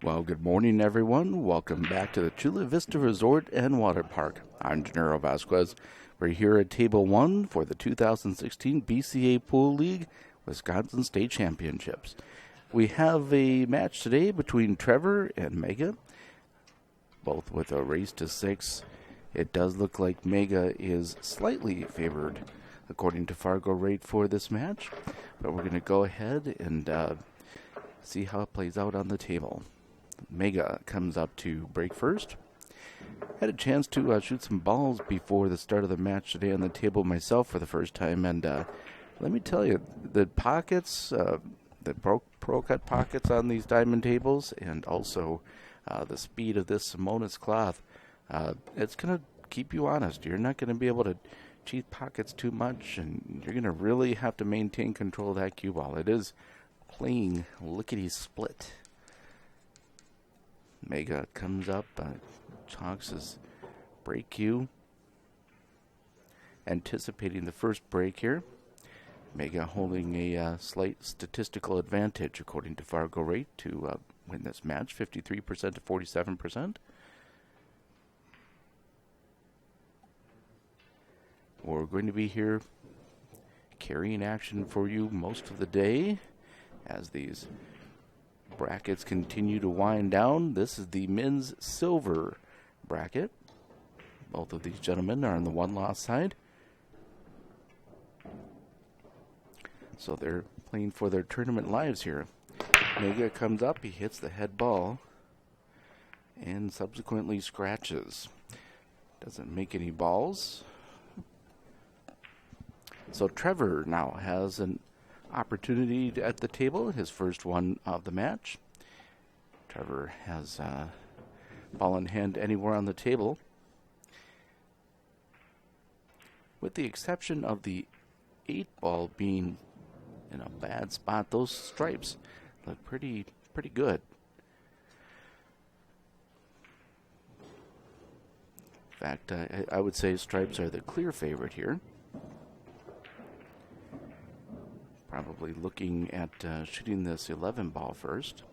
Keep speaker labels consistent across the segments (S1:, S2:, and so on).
S1: Well, good morning, everyone. Welcome back to the Chula Vista Resort and Water Park. I'm Gennaro Vasquez. We're here at Table 1 for the 2016 BCA Pool League Wisconsin State Championships. We have a match today between Trevor and Mega, both with a race to 6. It does look like Mega is slightly favored, according to FargoRate, for this match. But we're going to go ahead and see how it plays out on the table. Mega comes up to break first. Had a chance to shoot some balls before the start of the match today on the table myself for the first time, and let me tell you, the pockets, the pro cut pockets on these diamond tables, and also the speed of this Simonis cloth, it's going to keep you honest. You're not going to be able to cheat pockets too much, and you're going to really have to maintain control of that cue ball. It is playing lickety-split. Mega comes up, chalks his break cue, anticipating the first break here. Mega holding a slight statistical advantage, according to FargoRate, to win this match, 53% to 47%. We're going to be here carrying action for you most of the day as these brackets continue to wind down. This is the men's silver bracket. Both of these gentlemen are on the one-loss side, so they're playing for their tournament lives here. Mega comes up, he hits the head ball, and subsequently scratches. Doesn't make any balls. So Trevor now has an opportunity at the table, his first one of the match. Trevor has ball in hand anywhere on the table, with the exception of the 8 ball being in a bad spot. Those stripes look pretty good. In fact, I would say stripes are the clear favorite here. Probably looking at shooting this 11 ball first.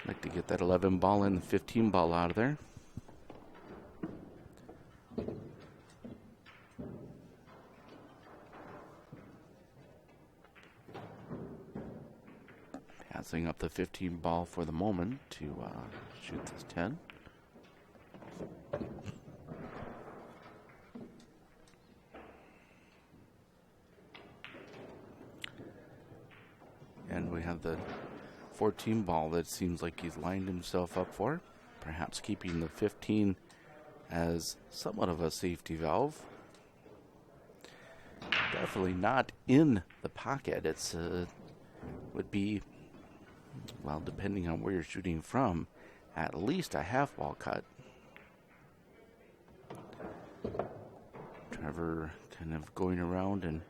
S1: Like to get that 11 ball in, the 15 ball out of there. Passing up the 15 ball for the moment to shoot this 10. And we have the 14 ball that seems like he's lined himself up for, perhaps keeping the 15 as somewhat of a safety valve. Definitely not in the pocket. It's would be, well, depending on where you're shooting from, at least a half ball cut. Trevor kind of going around and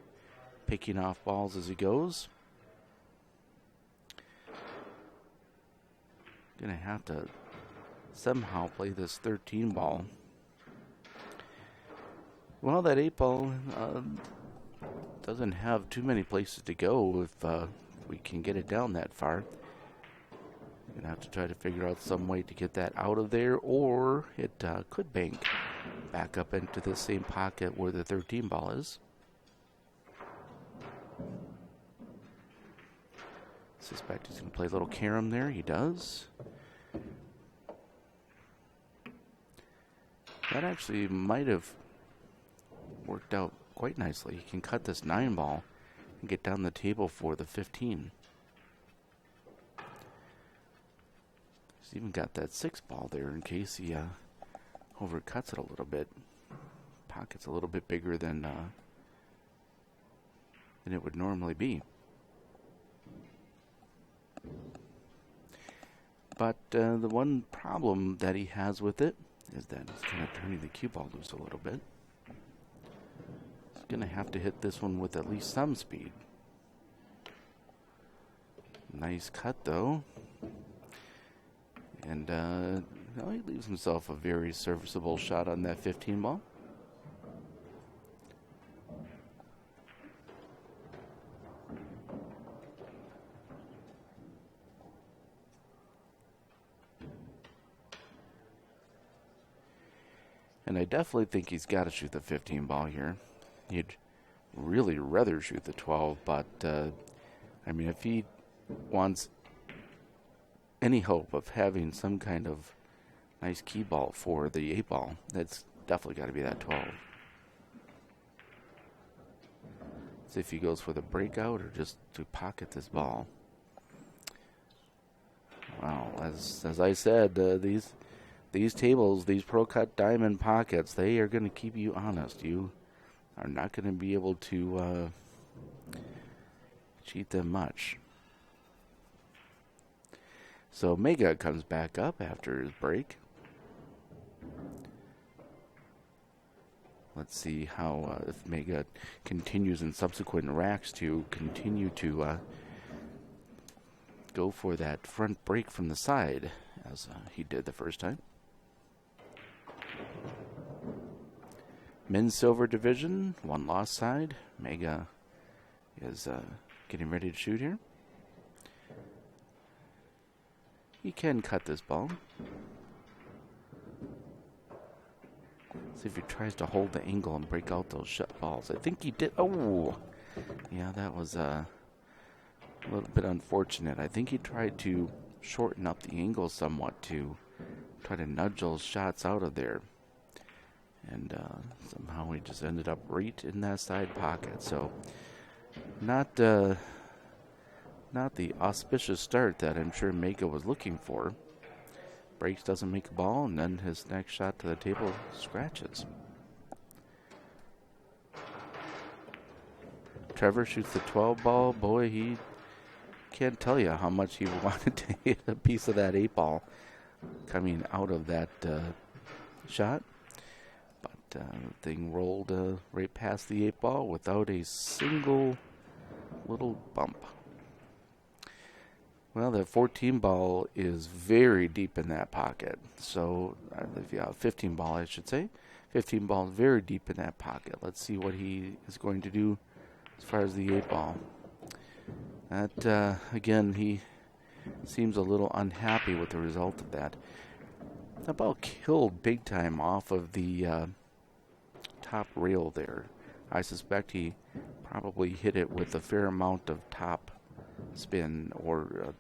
S1: picking off balls as he goes. Gonna have to somehow play this 13 ball. Well, that 8 ball doesn't have too many places to go if we can get it down that far. Gonna have to try to figure out some way to get that out of there, or it could bank back up into the same pocket where the 13 ball is. Suspect he's going to play a little carom there. He does. That actually might have worked out quite nicely. He can cut this 9 ball and get down the table for the 15. He's even got that 6 ball there in case he overcuts it a little bit. Pocket's a little bit bigger than it would normally be. But the one problem that he has with it is that he's kind of turning the cue ball loose a little bit. He's going to have to hit this one with at least some speed. Nice cut, though. And he leaves himself a very serviceable shot on that 15 ball. And I definitely think he's got to shoot the 15 ball here. He'd really rather shoot the 12, but I mean, if he wants any hope of having some kind of nice key ball for the 8 ball, that's definitely got to be that 12. See if he goes for the breakout or just to pocket this ball. Wow, as I said, these tables, these Pro Cut Diamond pockets, they are going to keep you honest. You are not going to be able to cheat them much. So Mega comes back up after his break. Let's see how if Mega continues in subsequent racks to continue to go for that front break from the side as he did the first time. Men's silver division, 1 loss side. Mega is getting ready to shoot here. He can cut this ball. See if he tries to hold the angle and break out those shut balls. I think he did. Oh, yeah, that was a little bit unfortunate. I think he tried to shorten up the angle somewhat to try to nudge those shots out of there. And somehow he just ended up right in that side pocket. So not the auspicious start that I'm sure Mega was looking for. Breaks, doesn't make a ball, and then his next shot to the table scratches. Trevor shoots the 12 ball. Boy, he can't tell you how much he wanted to hit a piece of that 8 ball coming out of that shot. But the thing rolled right past the 8 ball without a single little bump. Well, the 14 ball is very deep in that pocket. So, 15 ball, I should say. 15 ball is very deep in that pocket. Let's see what he is going to do as far as the 8 ball. That, again, he seems a little unhappy with the result of that. That ball killed big time off of the top rail there. I suspect he probably hit it with a fair amount of top spin, or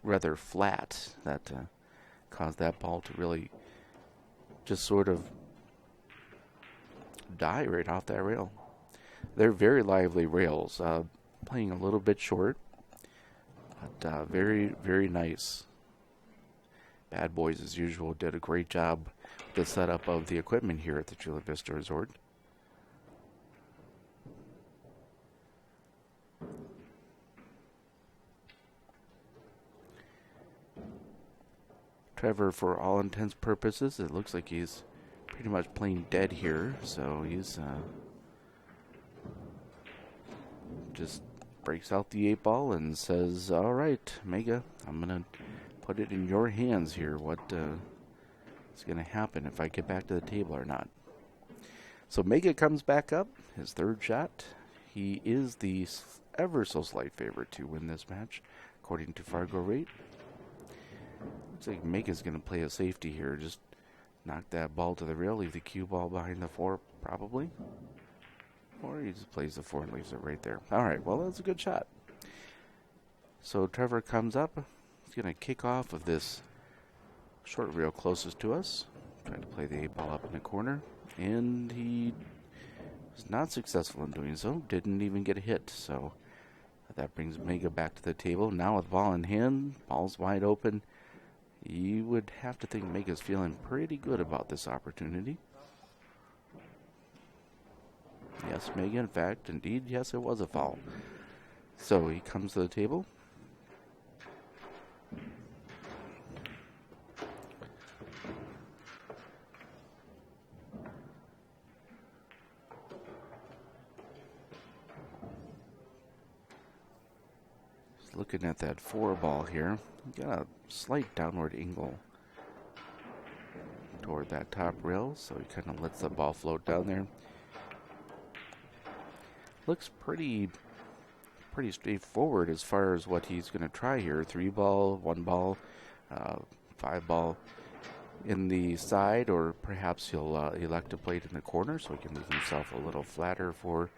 S1: rather flat, that caused that ball to really just sort of die right off that rail. They're very lively rails, playing a little bit short, but very, very nice. Bad Boys, as usual, did a great job with the setup of the equipment here at the Chula Vista Resort. Trevor, for all intents and purposes, it looks like he's pretty much playing dead here, so he's just breaks out the 8 ball and says, all right, Mega, I'm going to put it in your hands here. What is going to happen if I get back to the table or not? So Mega comes back up, his 3rd shot. He is the ever so slight favorite to win this match, according to FargoRate. Looks like Mega's going to play a safety here. Just knock that ball to the rail, leave the cue ball behind the 4, probably. Or he just plays the 4 and leaves it right there. All right, well, that's a good shot. So Trevor comes up. He's going to kick off of this short rail closest to us. Trying to play the 8 ball up in the corner. And he was not successful in doing so. Didn't even get a hit. So that brings Mega back to the table. Now with ball in hand, ball's wide open. You would have to think Mega's feeling pretty good about this opportunity. Yes, Mega, in fact, indeed, yes, it was a foul. So he comes to the table. Just looking at that 4 ball here. Got a slight downward angle toward that top rail, so he kind of lets the ball float down there. Looks pretty straightforward as far as what he's going to try here. 3 ball, 1 ball, 5 ball. in the side, or perhaps he'll elect to play it in the corner so he can move himself a little flatter for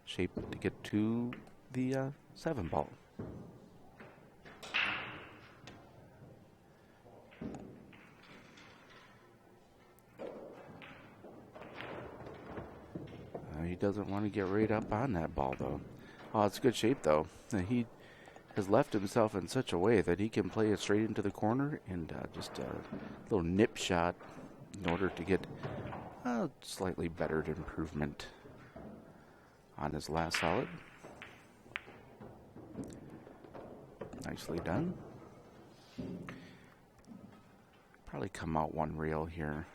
S1: shape to get to the 7 ball. He doesn't want to get right up on that ball, though. Oh, it's good shape, though. He has left himself in such a way that he can play it straight into the corner and just a little nip shot in order to get a slightly bettered improvement on his last solid. Nicely done. Probably come out one rail here.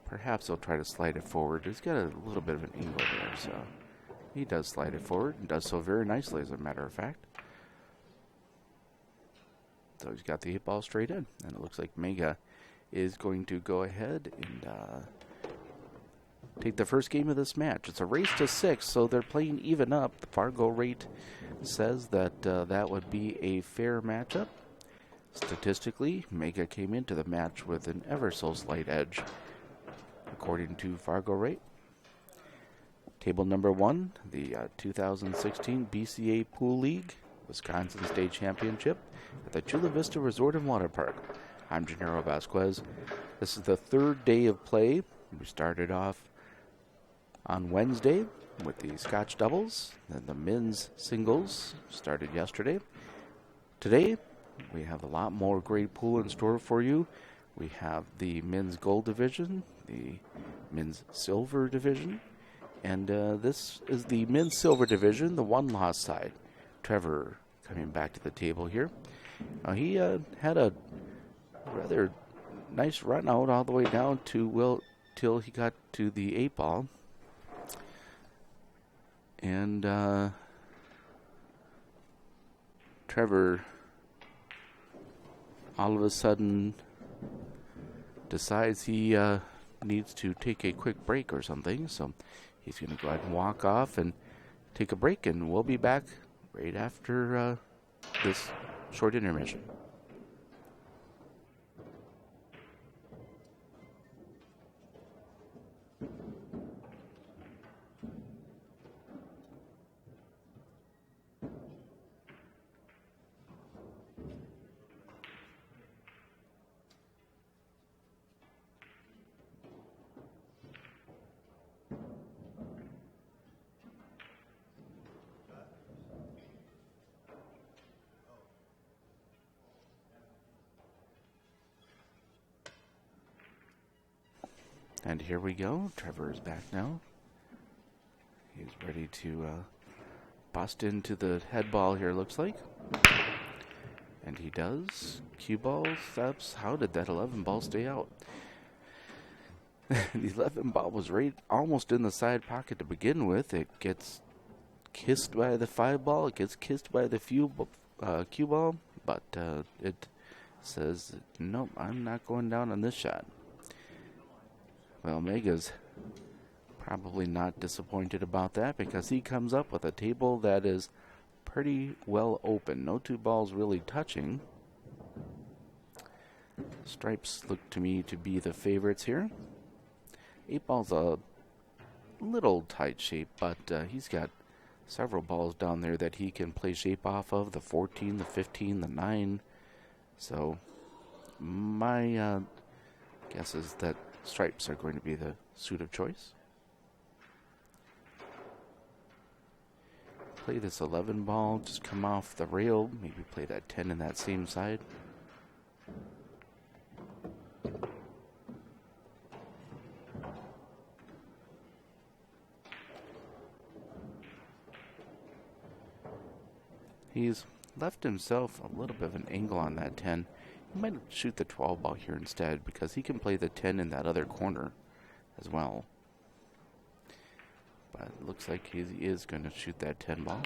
S1: Perhaps he'll try to slide it forward. He's got a little bit of an angle there, so he does slide it forward and does so very nicely, as a matter of fact. So he's got the 8 ball straight in, and it looks like Mega is going to go ahead and take the first game of this match. It's a race to 6, so they're playing even up. The FargoRate says that that would be a fair matchup. Statistically, Mega came into the match with an ever so slight edge, according to FargoRate. Table number 1, the 2016 BCA Pool League Wisconsin State Championship at the Chula Vista Resort and Water Park. I'm Gennaro Vasquez. This is the 3rd day of play. We started off on Wednesday with the Scotch doubles, and the men's singles started yesterday. Today, we have a lot more great pool in store for you. We have the men's gold division, the men's silver division, and this is the men's silver division, the one-loss side. Trevor coming back to the table here. He had a rather nice run out all the way down to till he got to the 8 ball. And Trevor all of a sudden decides he needs to take a quick break or something, so he's going to go ahead and walk off and take a break, and we'll be back right after this short intermission. And here we go. Trevor is back now. He's ready to bust into the head ball here, looks like. And he does. Cue ball steps. How did that 11 ball stay out? The 11 ball was right almost in the side pocket to begin with. It gets kissed by the 5 ball. It gets kissed by the cue ball. But it says, nope, I'm not going down on this shot. Well, Mega's probably not disappointed about that, because he comes up with a table that is pretty well open. No 2 balls really touching. Stripes look to me to be the favorites here. 8 ball's a little tight shape, but he's got several balls down there that he can play shape off of. The 14, the 15, the 9. So my guess is that stripes are going to be the suit of choice. Play this 11 ball, just come off the rail, maybe play that 10 in that same side. He's left himself a little bit of an angle on that 10. He might shoot the 12 ball here instead, because he can play the 10 in that other corner as well. But it looks like he is going to shoot that 10 ball.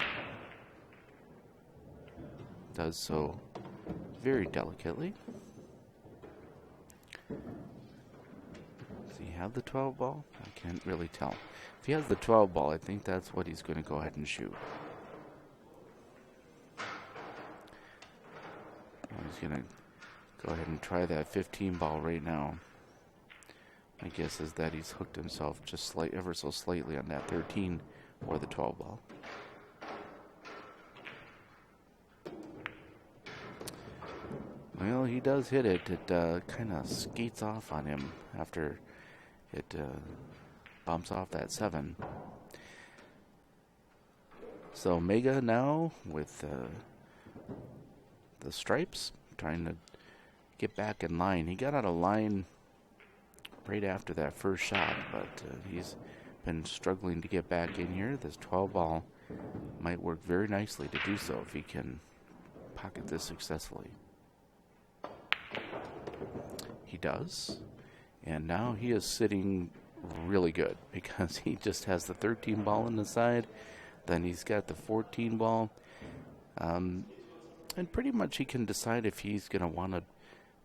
S1: Does so very delicately. Does he have the 12 ball? I can't really tell. If he has the 12 ball, I think that's what he's going to go ahead and shoot. He's going to go ahead and try that 15 ball right now. My guess is that he's hooked himself just ever so slightly on that 13 or the 12 ball. Well, he does hit it. It kind of skates off on him after it bumps off that 7. So Mega now with the stripes, trying to get back in line. He got out of line right after that first shot, but he's been struggling to get back in here. This 12 ball might work very nicely to do so if he can pocket this successfully. He does, and now he is sitting really good because he just has the 13 ball in the side, then he's got the 14 ball, and pretty much he can decide if he's going to want to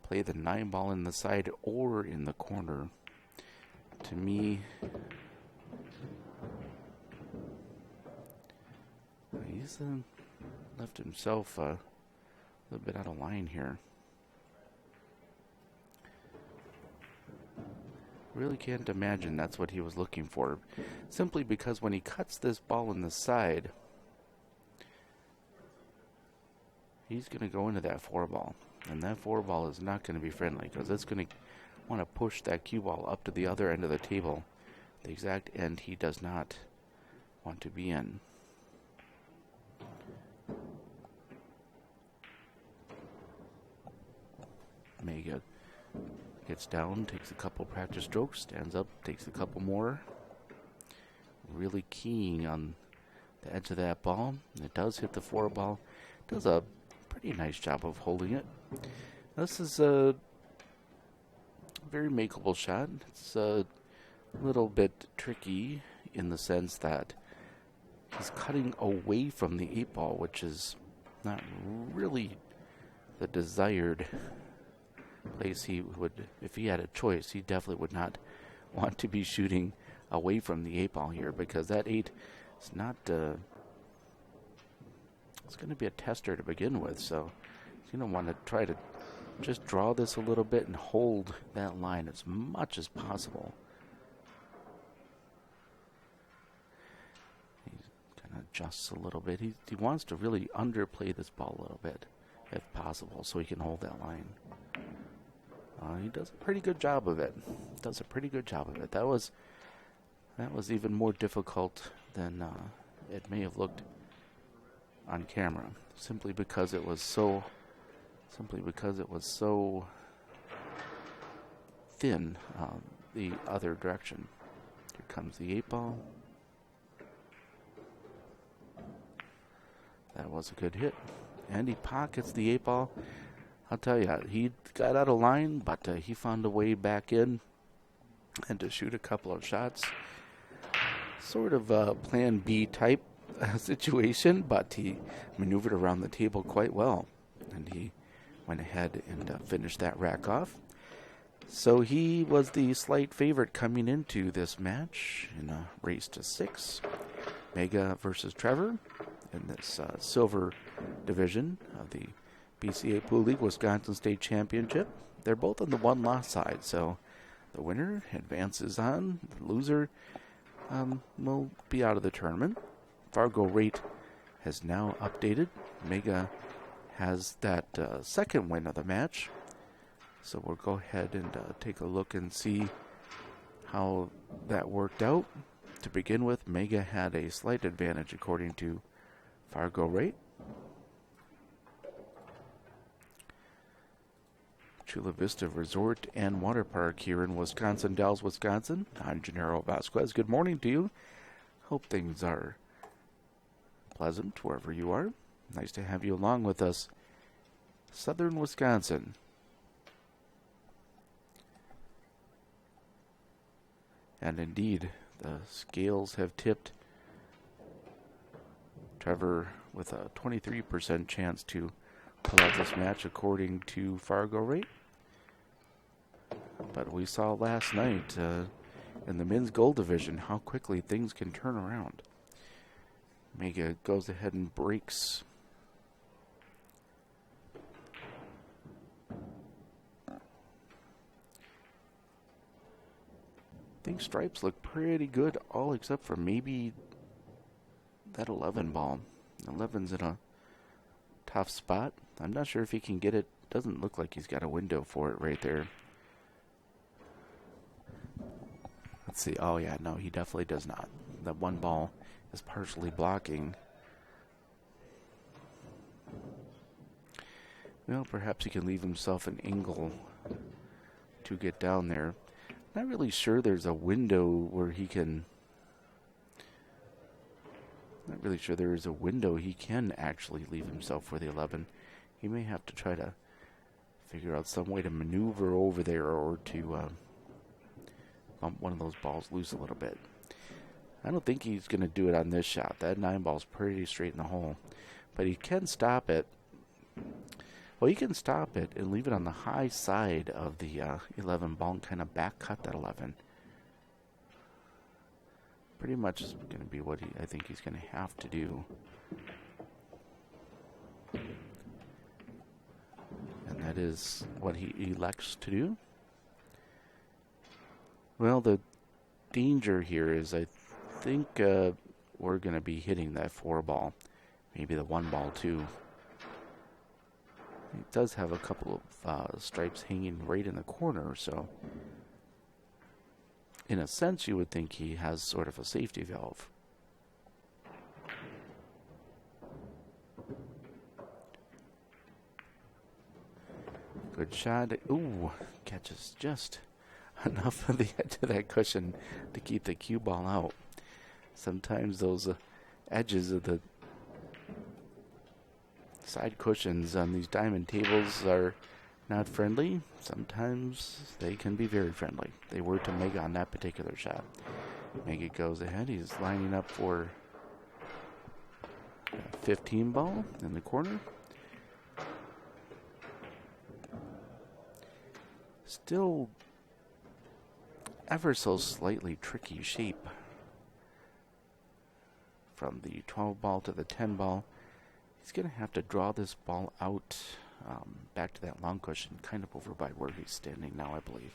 S1: play the 9 ball in the side or in the corner. To me, he's left himself a little bit out of line here. Really can't imagine that's what he was looking for. Simply because when he cuts this ball in the side, he's going to go into that 4 ball. And that 4 ball is not going to be friendly because it's going to want to push that cue ball up to the other end of the table, the exact end he does not want to be in. Mega gets down, takes a couple practice strokes, stands up, takes a couple more. Really keen on the edge of that ball. It does hit the 4 ball. Does a pretty nice job of holding it. This is a very makeable shot. It's a little bit tricky in the sense that he's cutting away from the 8 ball, which is not really the desired place he would, if he had a choice, he definitely would not want to be shooting away from the 8 ball here because that 8 is not, it's going to be a tester to begin with, so he's going to want to try to just draw this a little bit and hold that line as much as possible. He kind of adjusts a little bit. He wants to really underplay this ball a little bit, if possible, so he can hold that line. He does a pretty good job of it. That was even more difficult than it may have looked on camera, simply because it was so thin the other direction. Here comes the 8 ball. That was a good hit, and he pockets the 8 ball. I'll tell you, he got out of line, but he found a way back in and to shoot a couple of shots. Sort of a plan B type situation, but he maneuvered around the table quite well. And he went ahead and finished that rack off. So he was the slight favorite coming into this match in a race to 6. Mega versus Trevor in this silver division of the BCAPL League Wisconsin State Championship. They're both on the 1-loss side, so the winner advances on. The loser will be out of the tournament. FargoRate has now updated. Mega has that second win of the match. So we'll go ahead and take a look and see how that worked out. To begin with, Mega had a slight advantage according to FargoRate. Chula Vista Resort and Water Park here in Wisconsin Dells, Wisconsin. I'm Gennaro Vasquez. Good morning to you. Hope things are pleasant wherever you are. Nice to have you along with us. Southern Wisconsin. And indeed, the scales have tipped. Trevor with a 23% chance to pull out this match according to FargoRate. But we saw last night in the men's gold division how quickly things can turn around. Mega goes ahead and breaks think stripes look pretty good, all except for maybe that 11 ball. 11's in a tough spot. I'm not sure if he can get it. Doesn't look like he's got a window for it right there. Let's see. Oh, yeah, no, he definitely does not. That one ball is partially blocking. Well, perhaps he can leave himself an angle to get down there. Not really sure there's a window where he can... Not really sure there is a window he can actually leave himself for the 11. He may have to try to figure out some way to maneuver over there or to bump one of those balls loose a little bit. I don't think he's going to do it on this shot. That 9 ball's pretty straight in the hole. But he can stop it. Well, he can stop it and leave it on the high side of the 11 ball and kind of back cut that 11. Pretty much is going to be what I think he's going to have to do. And that is what he elects to do. Well, the danger here is I think we're going to be hitting that 4 ball. Maybe the 1 ball too. It does have a couple of stripes hanging right in the corner, so in a sense you would think he has sort of a safety valve. Good shot. Ooh, catches just enough of the edge of that cushion to keep the cue ball out. Sometimes those edges of the side cushions on these diamond tables are not friendly. Sometimes they can be very friendly. They were to Mega on that particular shot. Mega goes ahead. He's lining up for a 15 ball in the corner. Still ever so slightly tricky shape from the 12 ball to the 10 ball. He's going to have to draw this ball out back to that long cushion, kind of over by where he's standing now, I believe.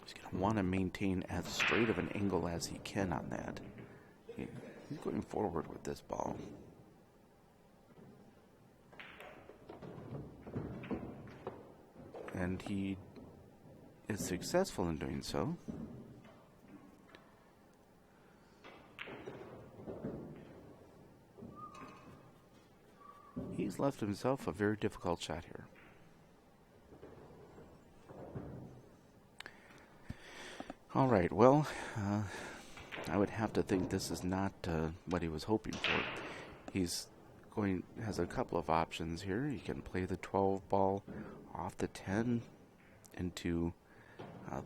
S1: He's going to want to maintain as straight of an angle as he can on that. He's going forward with this ball. And he is successful in doing so. He's left himself a very difficult shot here. All right, well, I would have to think this is not what he was hoping for. He's has a couple of options here. He can play the 12 ball off the 10 into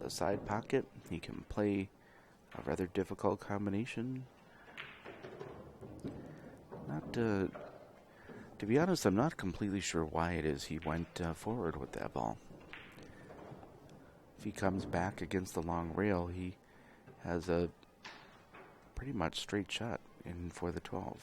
S1: the side pocket. He can play a rather difficult combination. To be honest, I'm not completely sure why it is he went forward with that ball. If he comes back against the long rail, he has a pretty much straight shot in for the 12.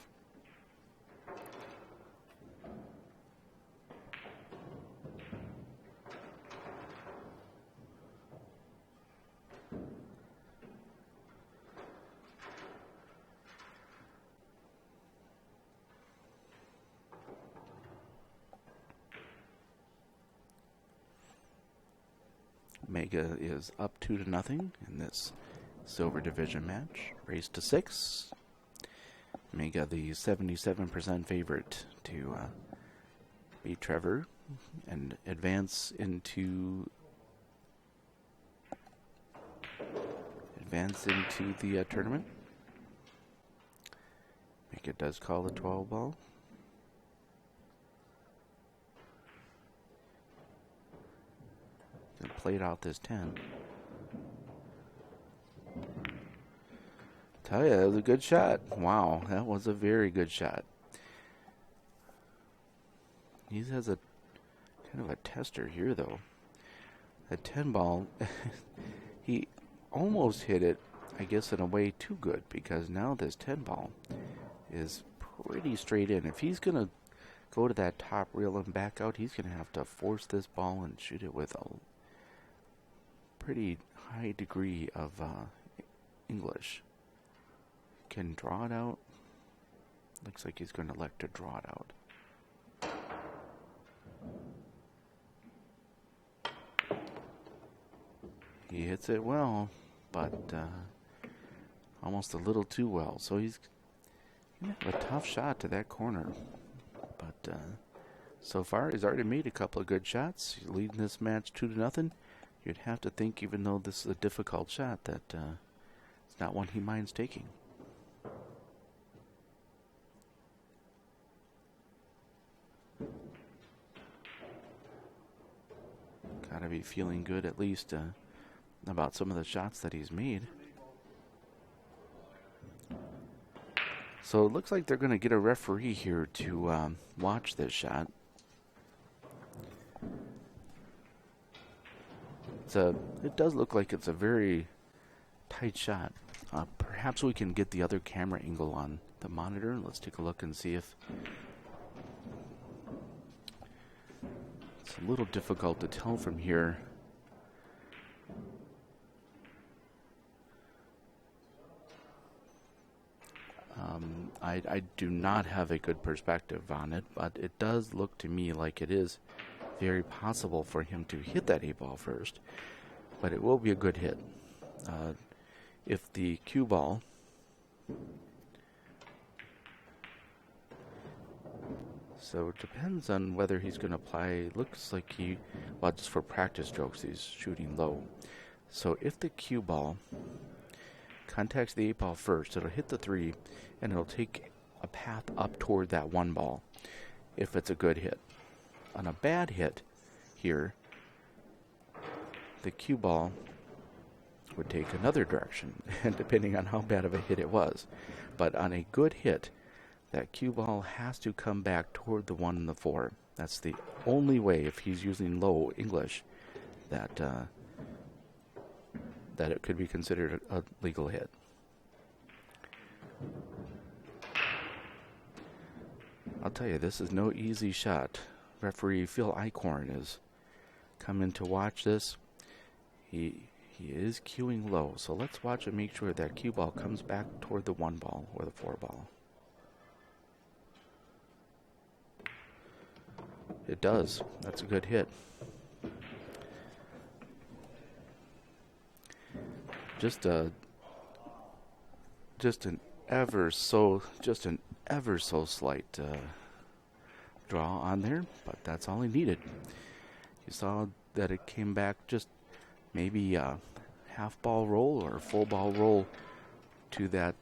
S1: Mega is up 2-0 in this silver division match. Race to 6. Mega the 77% favorite to beat Trevor and advance into the tournament. Mega does call the 12 ball. Played out this 10. Tell you, that was a good shot. Wow, that was a very good shot. He has a kind of a tester here, though. That 10 ball, he almost hit it, I guess, in a way too good, because now this 10 ball is pretty straight in. If he's going to go to that top rail and back out, he's going to have to force this ball and shoot it with a pretty high degree of English. Can draw it out. Looks like he's going to elect to draw it out. He hits it well, but almost a little too well. So he's going to have a tough shot to that corner. But so far, he's already made a couple of good shots. He's leading this match 2-0. You'd have to think, even though this is a difficult shot, that it's not one he minds taking. Gotta be feeling good at least about some of the shots that he's made. So it looks like they're going to get a referee here to watch this shot. It does look like it's a very tight shot. Perhaps we can get the other camera angle on the monitor. Let's take a look and see if... It's a little difficult to tell from here. I do not have a good perspective on it, but it does look to me like it is very possible for him to hit that 8-ball first. But it will be a good hit. If the cue ball so it depends on whether he's going to apply. Looks like just for practice strokes, he's shooting low. So if the cue ball contacts the 8-ball first, it'll hit the 3, and it'll take a path up toward that 1 ball if it's a good hit. On a bad hit here, the cue ball would take another direction, and depending on how bad of a hit it was. But on a good hit, that cue ball has to come back toward the 1 and the 4. That's the only way, if he's using low English, that it could be considered a legal hit. I'll tell you, this is no easy shot. Referee Phil Eichhorn is coming to watch this. He is cueing low, so let's watch and make sure that cue ball comes back toward the 1 ball or the 4 ball. It does. That's a good hit. Just an ever so slight draw on there, but that's all he needed. You saw that it came back just maybe a half ball roll or a full ball roll to that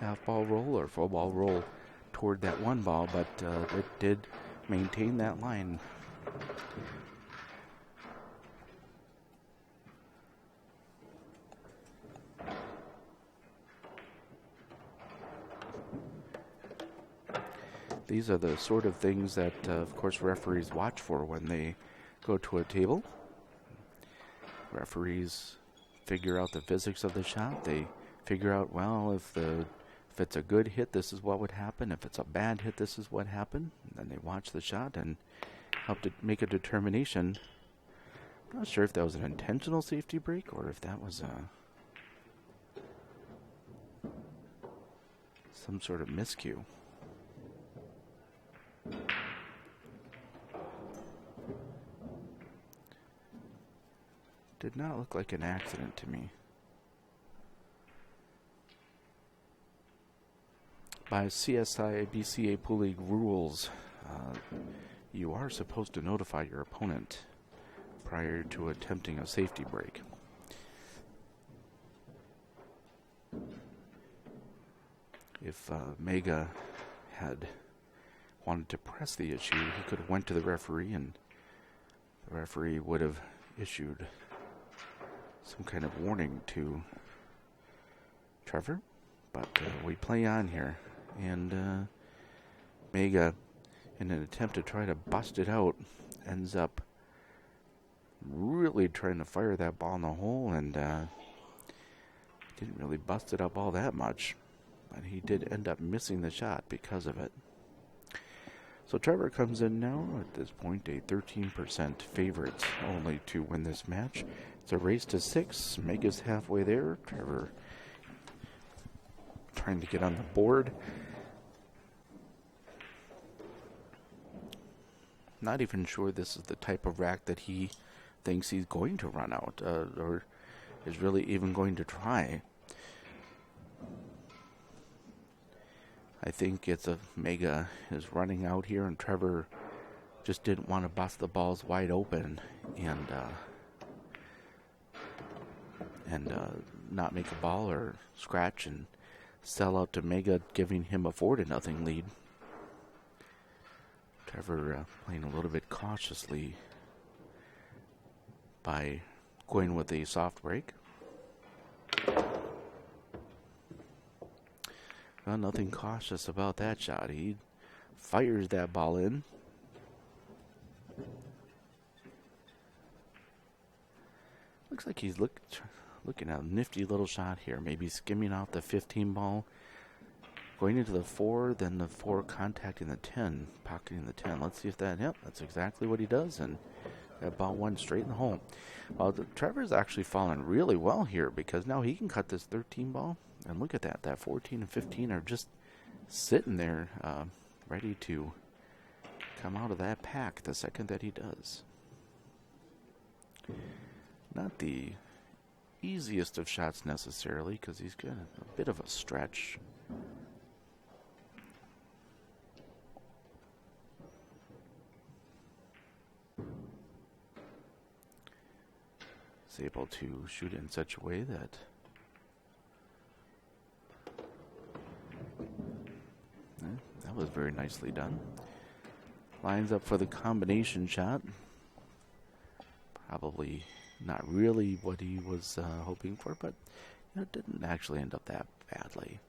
S1: half ball roll or full ball roll toward that 1 ball, but it did maintain that line. These are the sort of things that, of course, referees watch for when they go to a table. Referees figure out the physics of the shot. They figure out, well, if it's a good hit, this is what would happen. If it's a bad hit, this is what happened. And then they watch the shot and help to make a determination. I'm not sure if that was an intentional safety break or if that was some sort of miscue. Did not look like an accident to me. By CSI BCAPL League rules, you are supposed to notify your opponent prior to attempting a safety break. If Mega had wanted to press the issue, he could have went to the referee, and the referee would have issued some kind of warning to Trevor. But we play on here, and Mega, in an attempt to try to bust it out, ends up really trying to fire that ball in the hole, and didn't really bust it up all that much, but he did end up missing the shot because of it. So Trevor comes in now at this point, a 13% favorite only to win this match. It's a race to 6. Mega's halfway there. Trevor trying to get on the board. Not even sure this is the type of rack that he thinks he's going to run out, or is really even going to try. I think it's a Mega is running out here, and Trevor just didn't want to bust the balls wide open and not make a ball or scratch and sell out to Mega, giving him a 4-0 lead. Trevor playing a little bit cautiously by going with a soft break. Well, nothing cautious about that shot. He fires that ball in. Looks like he's looking at a nifty little shot here. Maybe skimming off the 15 ball, going into the 4, then the 4 contacting the 10, pocketing the 10. Let's see if that, yep, that's exactly what he does. And that ball went straight in the hole. Well, Trevor's actually fallen really well here because now he can cut this 13 ball. And look at that. That 14 and 15 are just sitting there ready to come out of that pack the second that he does. Not the easiest of shots necessarily because he's got a bit of a stretch. He's able to shoot in such a way that that was very nicely done. Lines up for the combination shot. Probably not really what he was hoping for, but it didn't actually end up that badly.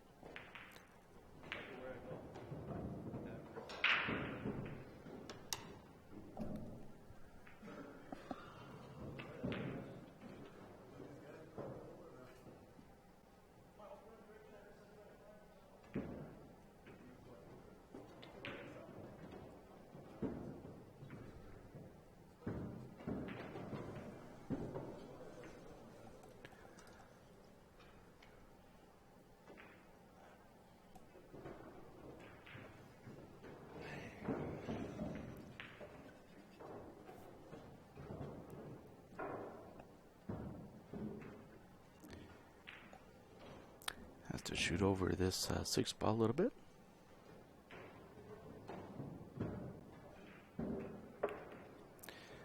S1: To shoot over this 6 ball a little bit.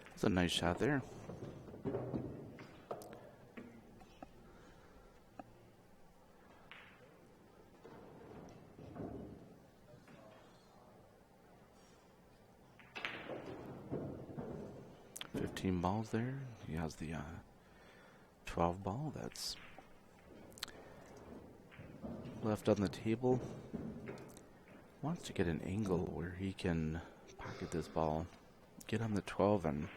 S1: That's a nice shot there. $15 balls there. He has the 12 ball. That's left on the table. Wants to get an angle where he can pocket this ball, get on the 12, and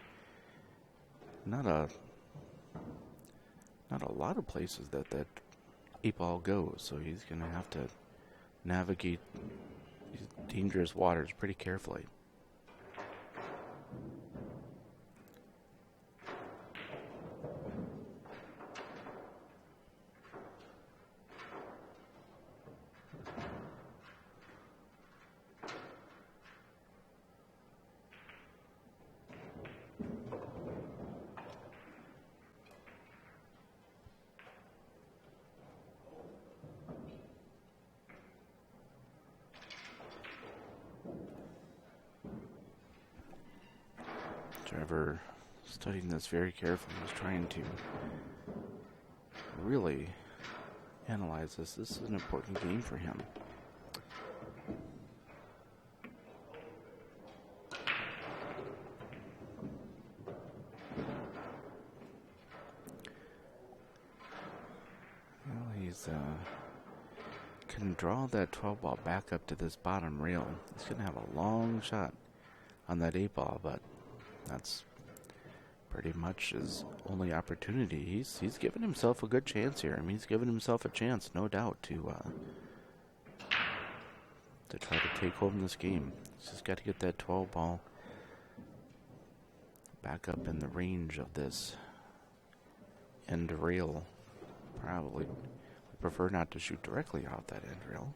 S1: not a lot of places that 8 ball goes. So he's going to have to navigate these dangerous waters pretty carefully. Trevor studying this very carefully. He's trying to really analyze this. This is an important game for him. Well, he's can draw that 12 ball back up to this bottom rail. He's going to have a long shot on that 8 ball, but that's pretty much his only opportunity. He's given himself a good chance here. I mean, he's given himself a chance, no doubt, to to try to take home this game. He's just got to get that 12 ball back up in the range of this end rail. Probably would prefer not to shoot directly off that end rail.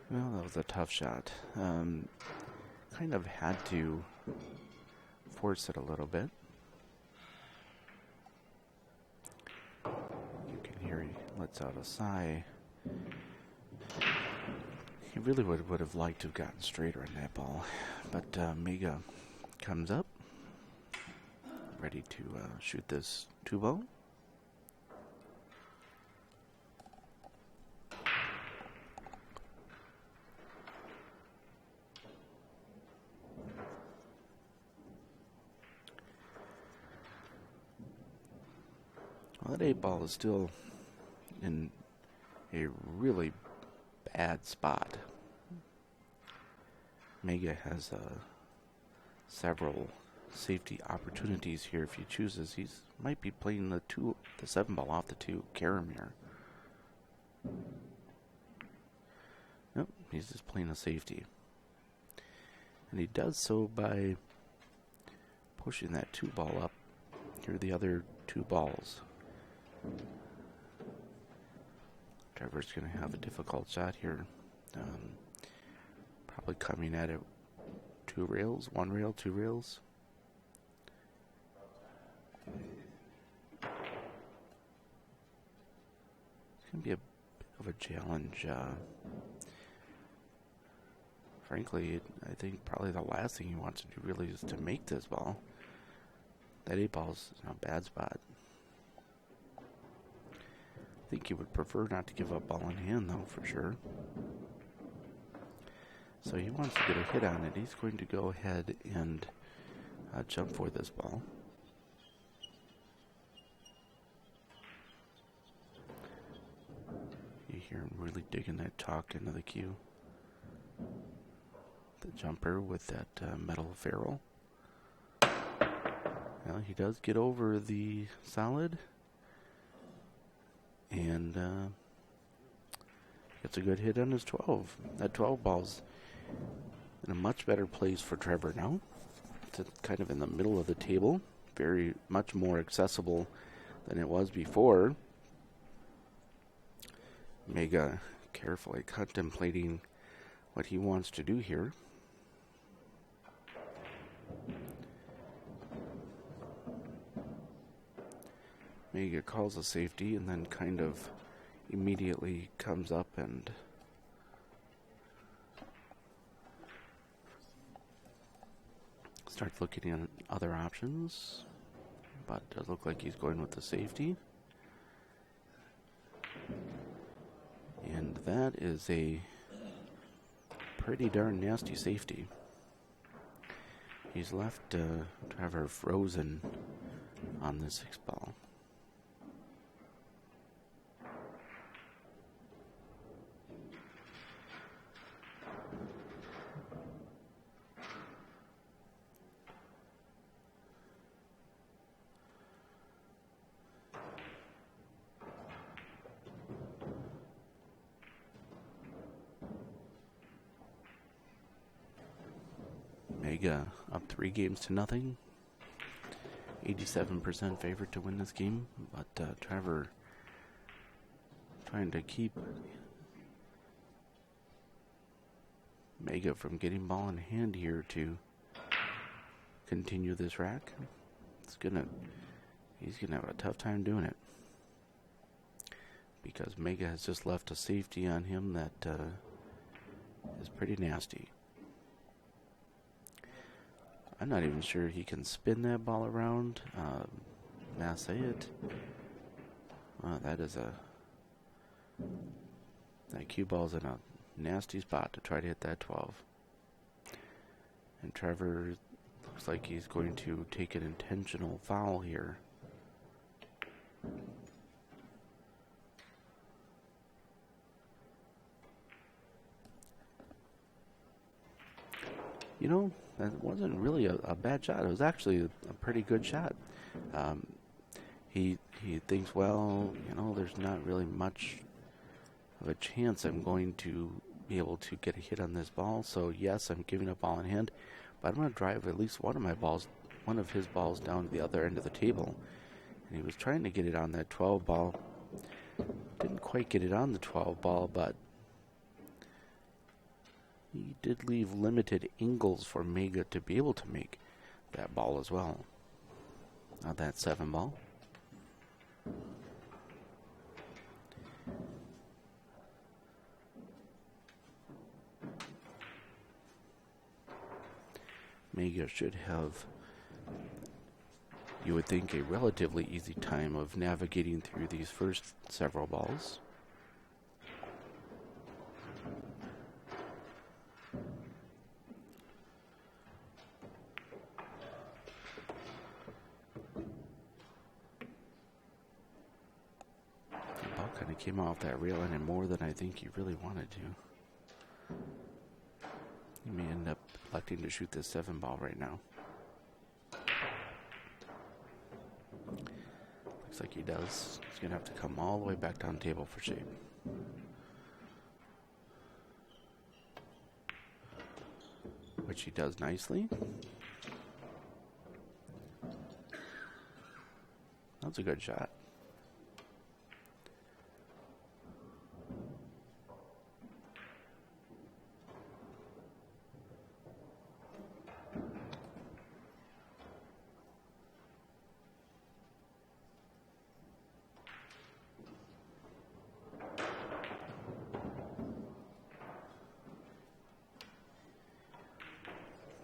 S1: Well, that was a tough shot. Kind of had to force it a little bit. You can hear he lets out a sigh. He really would have liked to have gotten straighter in that ball. But Mega comes up, ready to shoot this 2-ball. Well, that 8-ball is still in a really bad spot. Mega has several safety opportunities here if he chooses. He might be playing the 7-ball off the 2, Karamir. Nope, he's just playing a safety. And he does so by pushing that 2-ball up through the other 2 balls. Trevor's going to have a difficult shot here. Probably coming at it 2 rails, 1 rail, 2 rails. It's going to be a bit of a challenge. Frankly, I think probably the last thing he wants to do really is to make this ball. That 8-ball's in a bad spot. I think he would prefer not to give up ball in hand, though, for sure. So he wants to get a hit on it. He's going to go ahead and jump for this ball. You hear him really digging that chalk into the cue. The jumper with that metal ferrule. Well, he does get over the solid. And gets a good hit on his 12. That 12 ball's in a much better place for Trevor now. It's kind of in the middle of the table. Very much more accessible than it was before. Mega carefully contemplating what he wants to do here. Mega calls a safety and then kind of immediately comes up and starts looking at other options, but it does look like he's going with the safety. And that is a pretty darn nasty safety. He's left Trevor frozen on the 6-ball. Mega up 3 games to nothing. 87% favorite to win this game, but Trevor trying to keep Mega from getting ball in hand here to continue this rack. He's gonna have a tough time doing it because Mega has just left a safety on him that is pretty nasty. I'm not even sure he can spin that ball around. Mass it. That cue ball's in a nasty spot to try to hit that 12. And Trevor looks like he's going to take an intentional foul here. that wasn't really a bad shot. It was actually a pretty good shot. He thinks, well, there's not really much of a chance I'm going to be able to get a hit on this ball. So yes, I'm giving up ball in hand, but I'm going to drive at least one of his balls down to the other end of the table. And he was trying to get it on that 12 ball. Didn't quite get it on the 12 ball, but he did leave limited angles for Mega to be able to make that ball as well. Now that 7 ball. Mega should have, you would think, a relatively easy time of navigating through these first several balls. The ball kind of came off that rail and more than I think he really wanted to. He may end up electing to shoot this 7 ball right now. Looks like he does. He's going to have to come all the way back down table for shape. Which he does nicely. That's a good shot.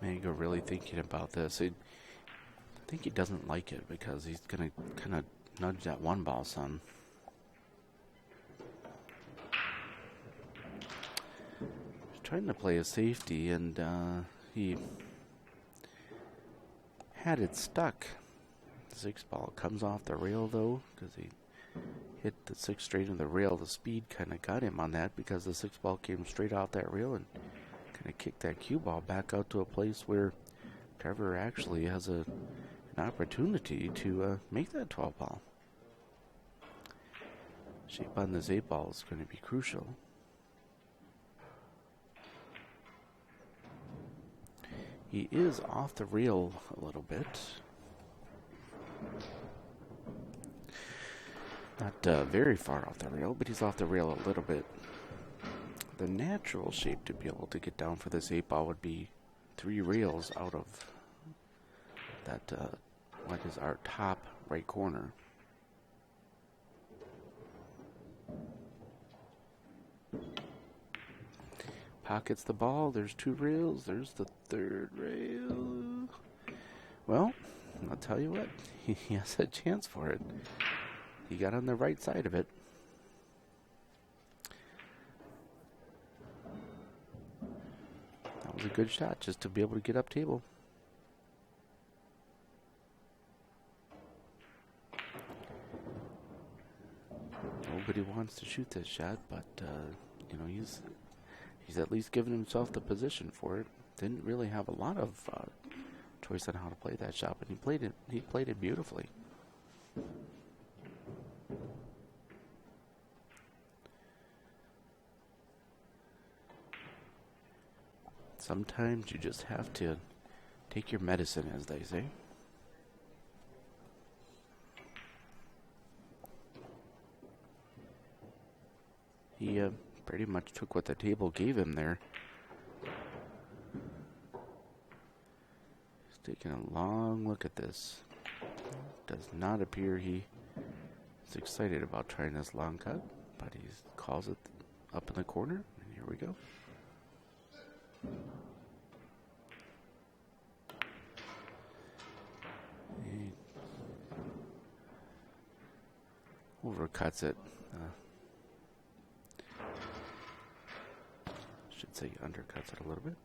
S1: Mega really thinking about this. I think he doesn't like it because he's going to kind of nudge that 1 ball some. He's trying to play a safety, and he had it stuck. The 6 ball comes off the rail, though, because he hit the 6 straight into the rail. The speed kind of got him on that because the 6 ball came straight off that rail and kind of kicked that cue ball back out to a place where Trevor actually has an opportunity to make that 12 ball. Shape on this 8 ball is going to be crucial. He is off the rail a little bit. Not very far off the rail, but he's off the rail a little bit. The natural shape to be able to get down for this 8 ball would be 3 rails out of that, what is our top right corner. Pockets the ball. There's 2 rails. There's the 3rd rail. Well, I'll tell you what. He has a chance for it. He got on the right side of it. That was a good shot just to be able to get up table. Nobody wants to shoot this shot, but he's at least given himself the position for it. Didn't really have a lot of choice on how to play that shot, but he played it beautifully. Sometimes you just have to take your medicine, as they say. He pretty much took what the table gave him there. He's taking a long look at this. Does not appear he is excited about trying this long cut, but he calls it up in the corner, and here we go. He overcuts it. Should say undercuts it a little bit.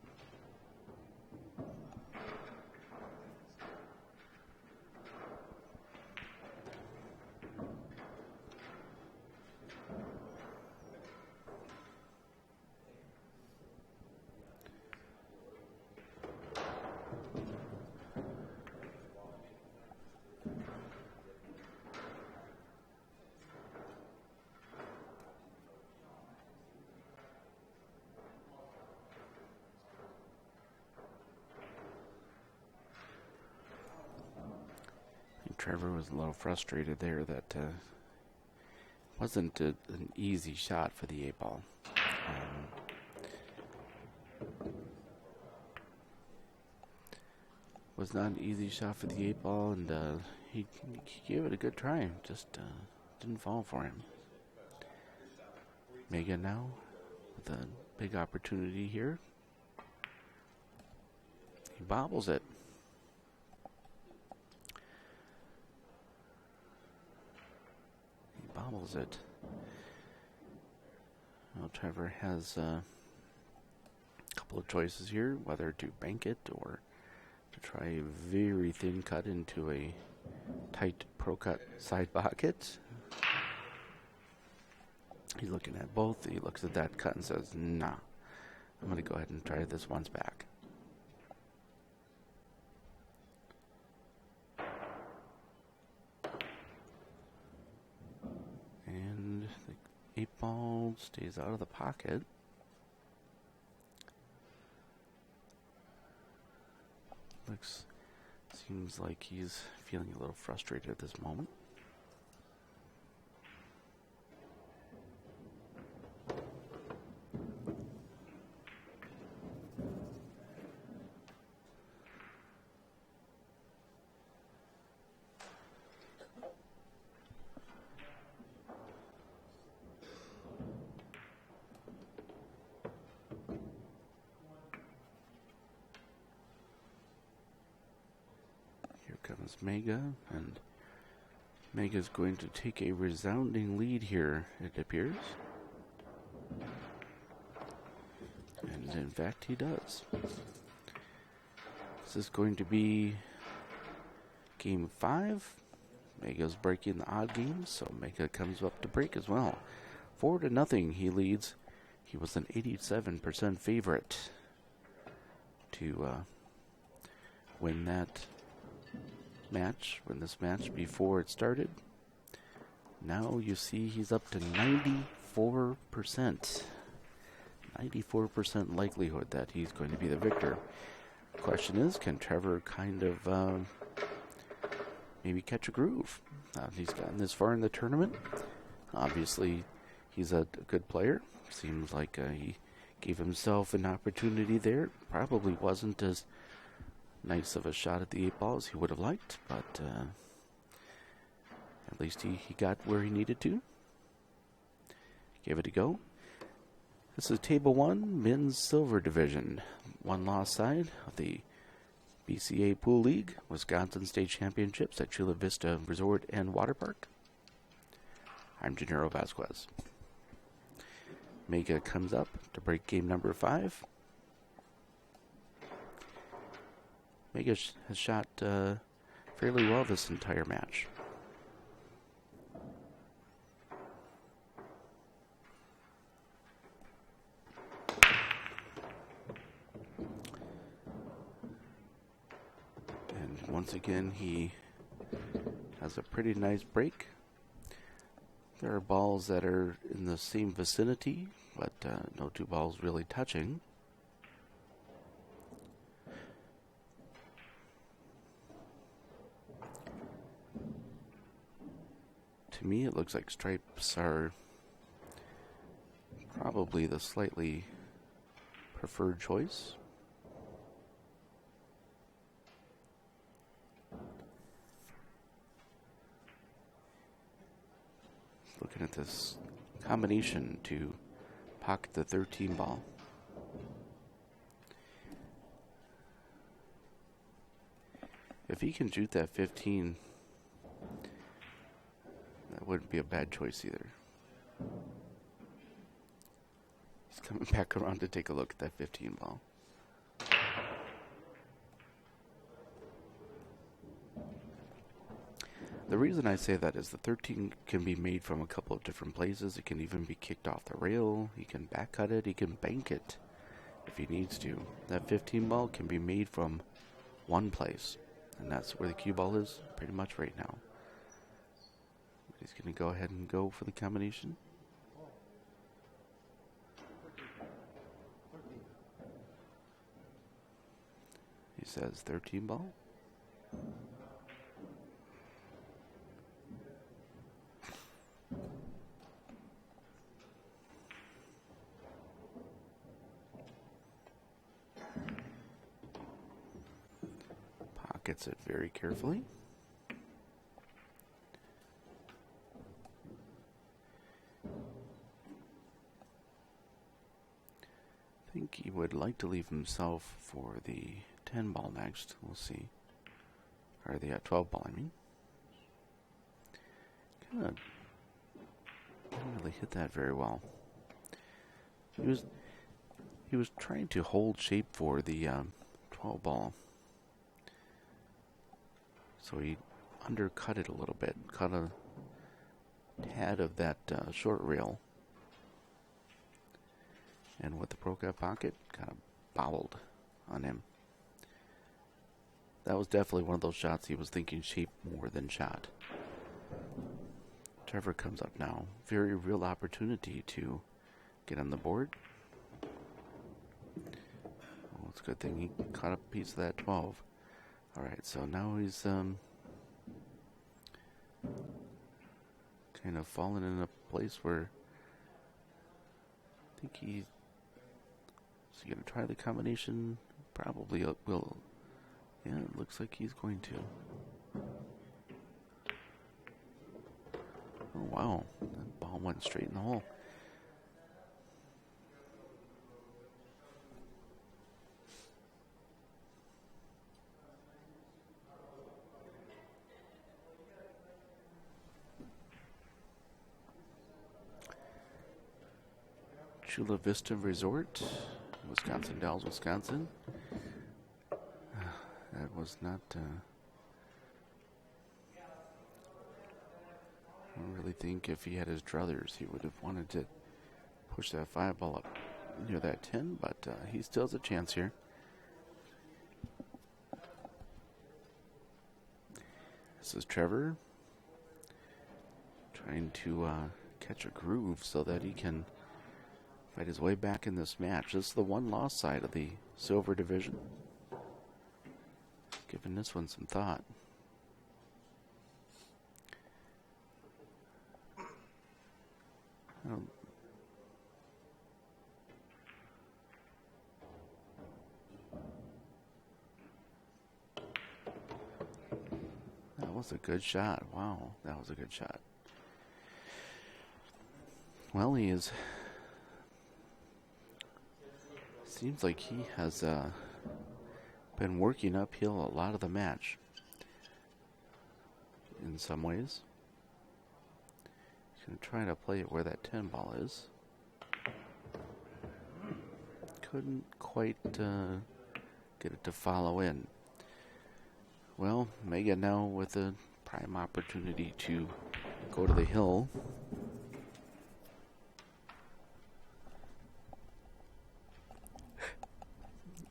S1: Trevor was a little frustrated there that wasn't an easy shot for the 8-ball. Was not an easy shot for the 8-ball, and he gave it a good try, just didn't fall for him. Mega now with a big opportunity here. He bobbles it. Bobbles it. Well, Trevor has a couple of choices here, whether to bank it or to try a very thin cut into a tight pro cut side pocket. He's looking at both. He looks at that cut and says, nah, I'm going to go ahead and try this once back. And the 8-ball stays out of the pocket. Seems like he's feeling a little frustrated at this moment. Comes Mega, and Mega's going to take a resounding lead here, it appears. And in fact, he does. This is going to be game 5. Mega's breaking the odd games, so Mega comes up to break as well. 4-0, he leads. He was an 87% favorite to win this match before it started. Now you see he's up to 94%. 94% likelihood that he's going to be the victor. Question is, can Trevor kind of maybe catch a groove? He's gotten this far in the tournament. Obviously, he's a good player. Seems like he gave himself an opportunity there. Probably wasn't as nice of a shot at the 8-ball as he would have liked, but at least he got where he needed to. Gave it a go. This is Table 1, Men's Silver Division. One loss side of the BCAPL League, Wisconsin State Championships at Chula Vista Resort and Water Park. I'm Gennaro Vasquez. Mega comes up to break game number 5. Mega has shot fairly well this entire match. And once again, he has a pretty nice break. There are balls that are in the same vicinity, but no two balls really touching. To me, it looks like stripes are probably the slightly preferred choice. Looking at this combination to pocket the 13 ball. If he can shoot that 15, that wouldn't be a bad choice either. He's coming back around to take a look at that 15 ball. The reason I say that is the 13 can be made from a couple of different places. It can even be kicked off the rail. He can back cut it. He can bank it if he needs to. That 15 ball can be made from one place, and that's where the cue ball is pretty much right now. He's going to go ahead and go for the combination. He says 13 ball. pockets it very carefully. I think he would like to leave himself for the 10 ball next. We'll see. Or the 12 ball, I mean. Kind of didn't really hit that very well. He was trying to hold shape for the 12 ball. So he undercut it a little bit. Cut a tad of that short rail. And with the broke-up pocket, kind of bowled on him. That was definitely one of those shots he was thinking shape more than shot. Trevor comes up now. Very real opportunity to get on the board. Oh, it's a good thing he caught a piece of that 12. All right, so now he's kind of fallen in a place where I think he's going to try the combination. Probably will. Yeah, it looks like he's going to. Oh, wow. That ball went straight in the hole. Chula Vista Resort, Wisconsin Dells, Wisconsin. That was not... I don't really think if he had his druthers, he would have wanted to push that 5 ball up near that 10, but he still has a chance here. This is Trevor trying to catch a groove so that he can fight his way back in this match. This is the one loss side of the silver division. Giving this one some thought. That was a good shot. Wow, that was a good shot. Well, he is... Seems like he has been working uphill a lot of the match. In some ways. He's going to try to play it where that 10 ball is. Couldn't quite get it to follow in. Well, Mega now with a prime opportunity to go to the hill.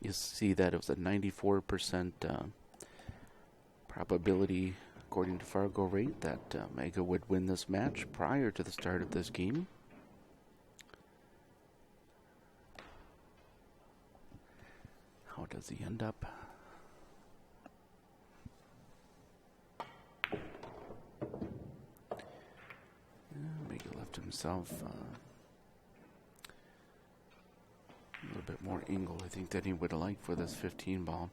S1: You see that it was a 94% probability, according to FargoRate, that Mega would win this match prior to the start of this game. How does he end up? Mega left himself a little bit more angle, I think, than he would like for this 15 ball.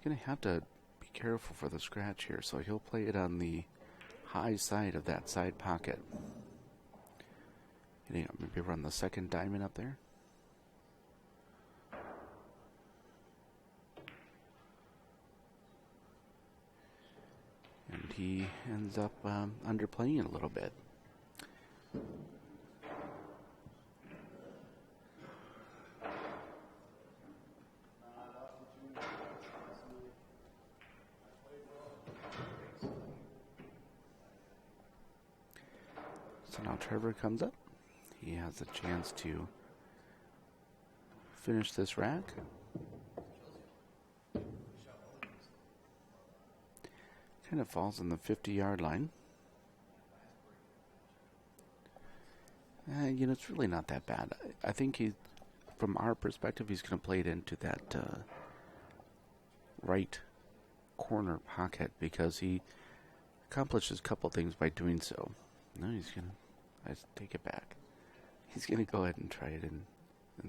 S1: Going to have to be careful for the scratch here, so he'll play it on the high side of that side pocket. Maybe run the second diamond up there. And he ends up underplaying a little bit. So now Trevor comes up. He has a chance to finish this rack. Kind of falls on the 50-yard line. It's really not that bad. I think from our perspective, he's going to play it into that right corner pocket because he accomplishes a couple things by doing so. No, he's going to... I take it back. He's going to go ahead and try it in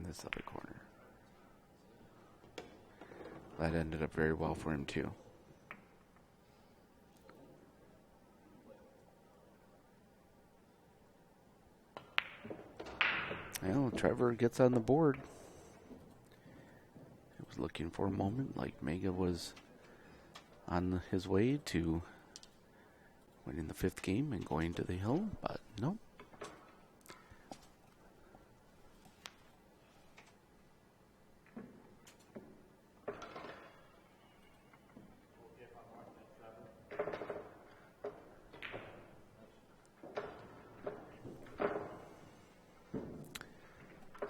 S1: this other corner. That ended up very well for him, too. Well, Trevor gets on the board. I was looking for a moment like Mega was on his way to winning the 5th game and going to the hill, but no.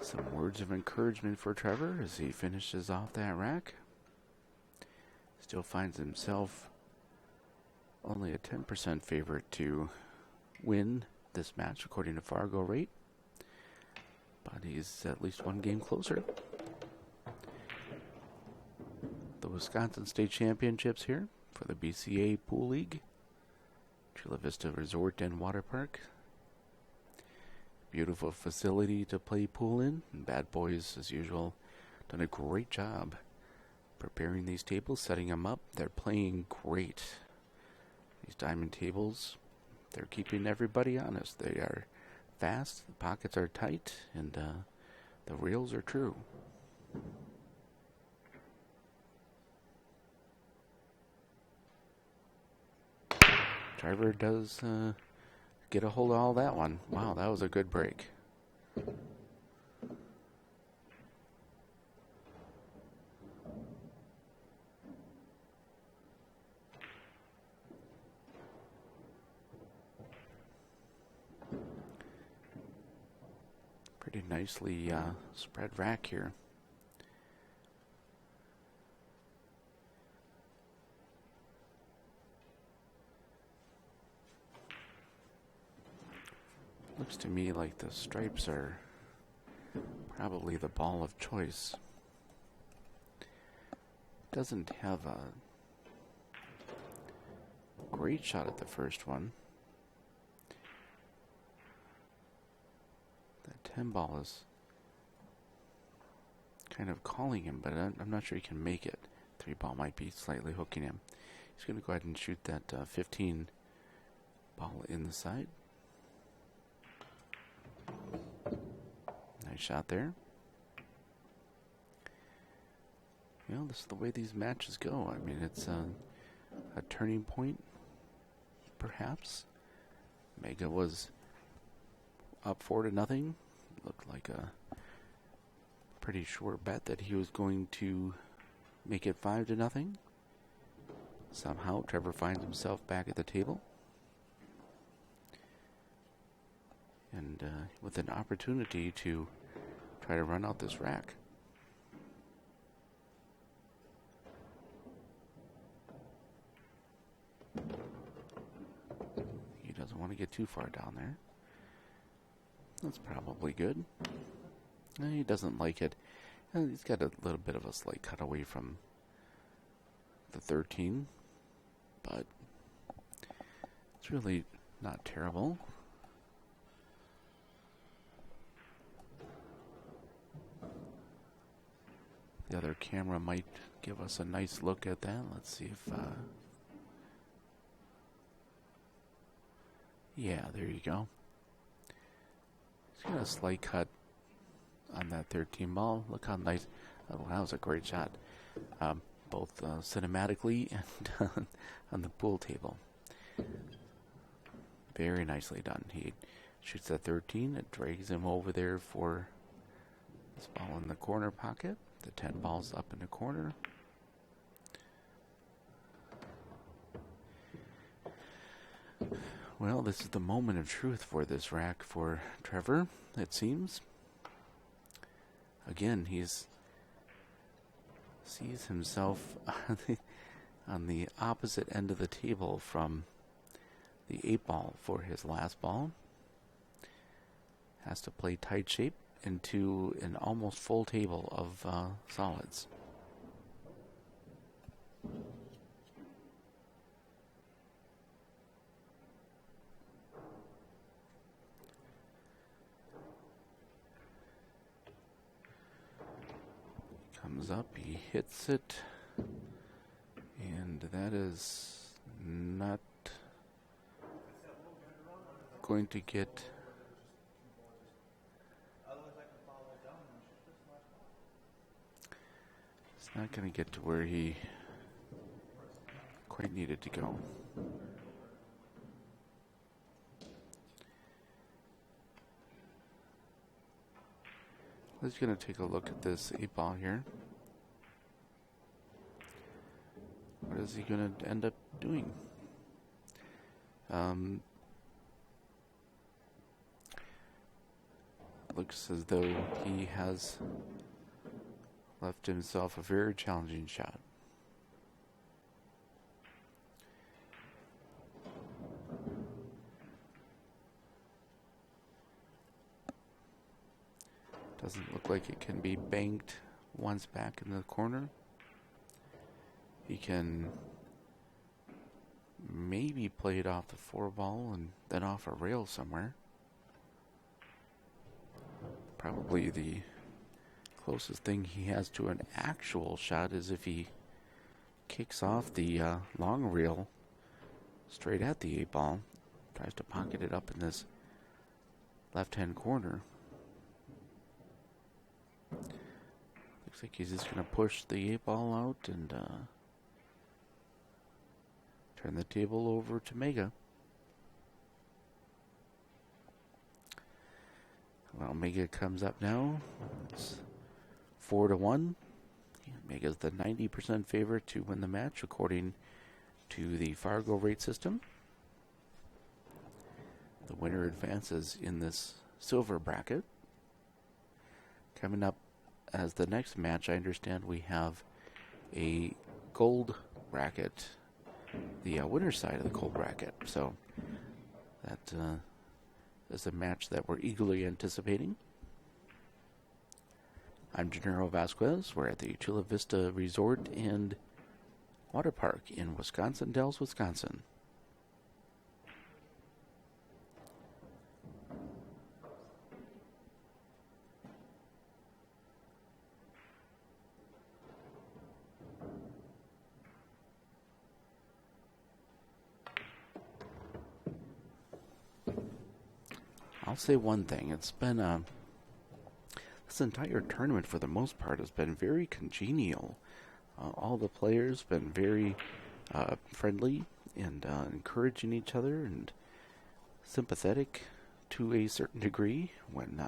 S1: Some words of encouragement for Trevor as he finishes off that rack. Still finds himself only a 10% favorite to win this match according to FargoRate, but he's at least one game closer. The Wisconsin State Championships here for the BCA Pool League, Chula Vista Resort and Water Park. Beautiful facility to play pool in. And Bad Boys, as usual, done a great job preparing these tables, setting them up. They're playing great. These diamond tables, they're keeping everybody honest. They are fast, the pockets are tight, and the reels are true. Trevor does get a hold of all that one. Wow, that was a good break. Pretty nicely spread rack here. Looks to me like the stripes are probably the ball of choice. Doesn't have a great shot at the first one. That 10 ball is kind of calling him, but I'm not sure he can make it. 3 ball might be slightly hooking him. He's going to go ahead and shoot that 15 ball in the side. Nice shot there. You know, this is the way these matches go. I mean, it's a turning point, perhaps. Mega was up 4-0. Looked like a pretty sure bet that he was going to make it 5-0. Somehow, Trevor finds himself back at the table. And with an opportunity to try to run out this rack. He doesn't want to get too far down there. That's probably good. He doesn't like it. He's got a little bit of a slight cut away from the 13, but it's really not terrible. The other camera might give us a nice look at that. Let's see if... yeah, there you go. He's got a slight cut on that 13 ball. Look how nice. Oh, that was a great shot. Both cinematically and on the pool table. Very nicely done. He shoots that 13. It drags him over there for this ball in the corner pocket. The 10 ball's up in the corner. Well, this is the moment of truth for this rack for Trevor, it seems. Again, sees himself on the opposite end of the table from the 8 ball for his last ball. Has to play tight shape into an almost full table of solids. Comes up, he hits it, and that is not going to get Not going to get to where he quite needed to go. Let's going to take a look at this 8-ball here. What is he going to end up doing? Looks as though he has left himself a very challenging shot. Doesn't look like it can be banked once back in the corner. He can maybe play it off the 4-ball and then off a rail somewhere. Probably the closest thing he has to an actual shot is if he kicks off the long rail straight at the 8-ball, tries to pocket it up in this left-hand corner. Looks like he's just going to push the 8-ball out and turn the table over to Mega. Well, Mega comes up now. It's 4-1. Mega's the 90% favorite to win the match according to the FargoRate system. The winner advances in this silver bracket. Coming up as the next match, I understand we have a gold bracket, the winner's side of the gold bracket. So that is a match that we're eagerly anticipating. I'm Gennaro Vasquez. We're at the Chula Vista Resort and Water Park in Wisconsin Dells, Wisconsin. I'll say one thing. It's been this entire tournament, for the most part, has been very congenial. All the players been very friendly and encouraging each other and sympathetic to a certain degree when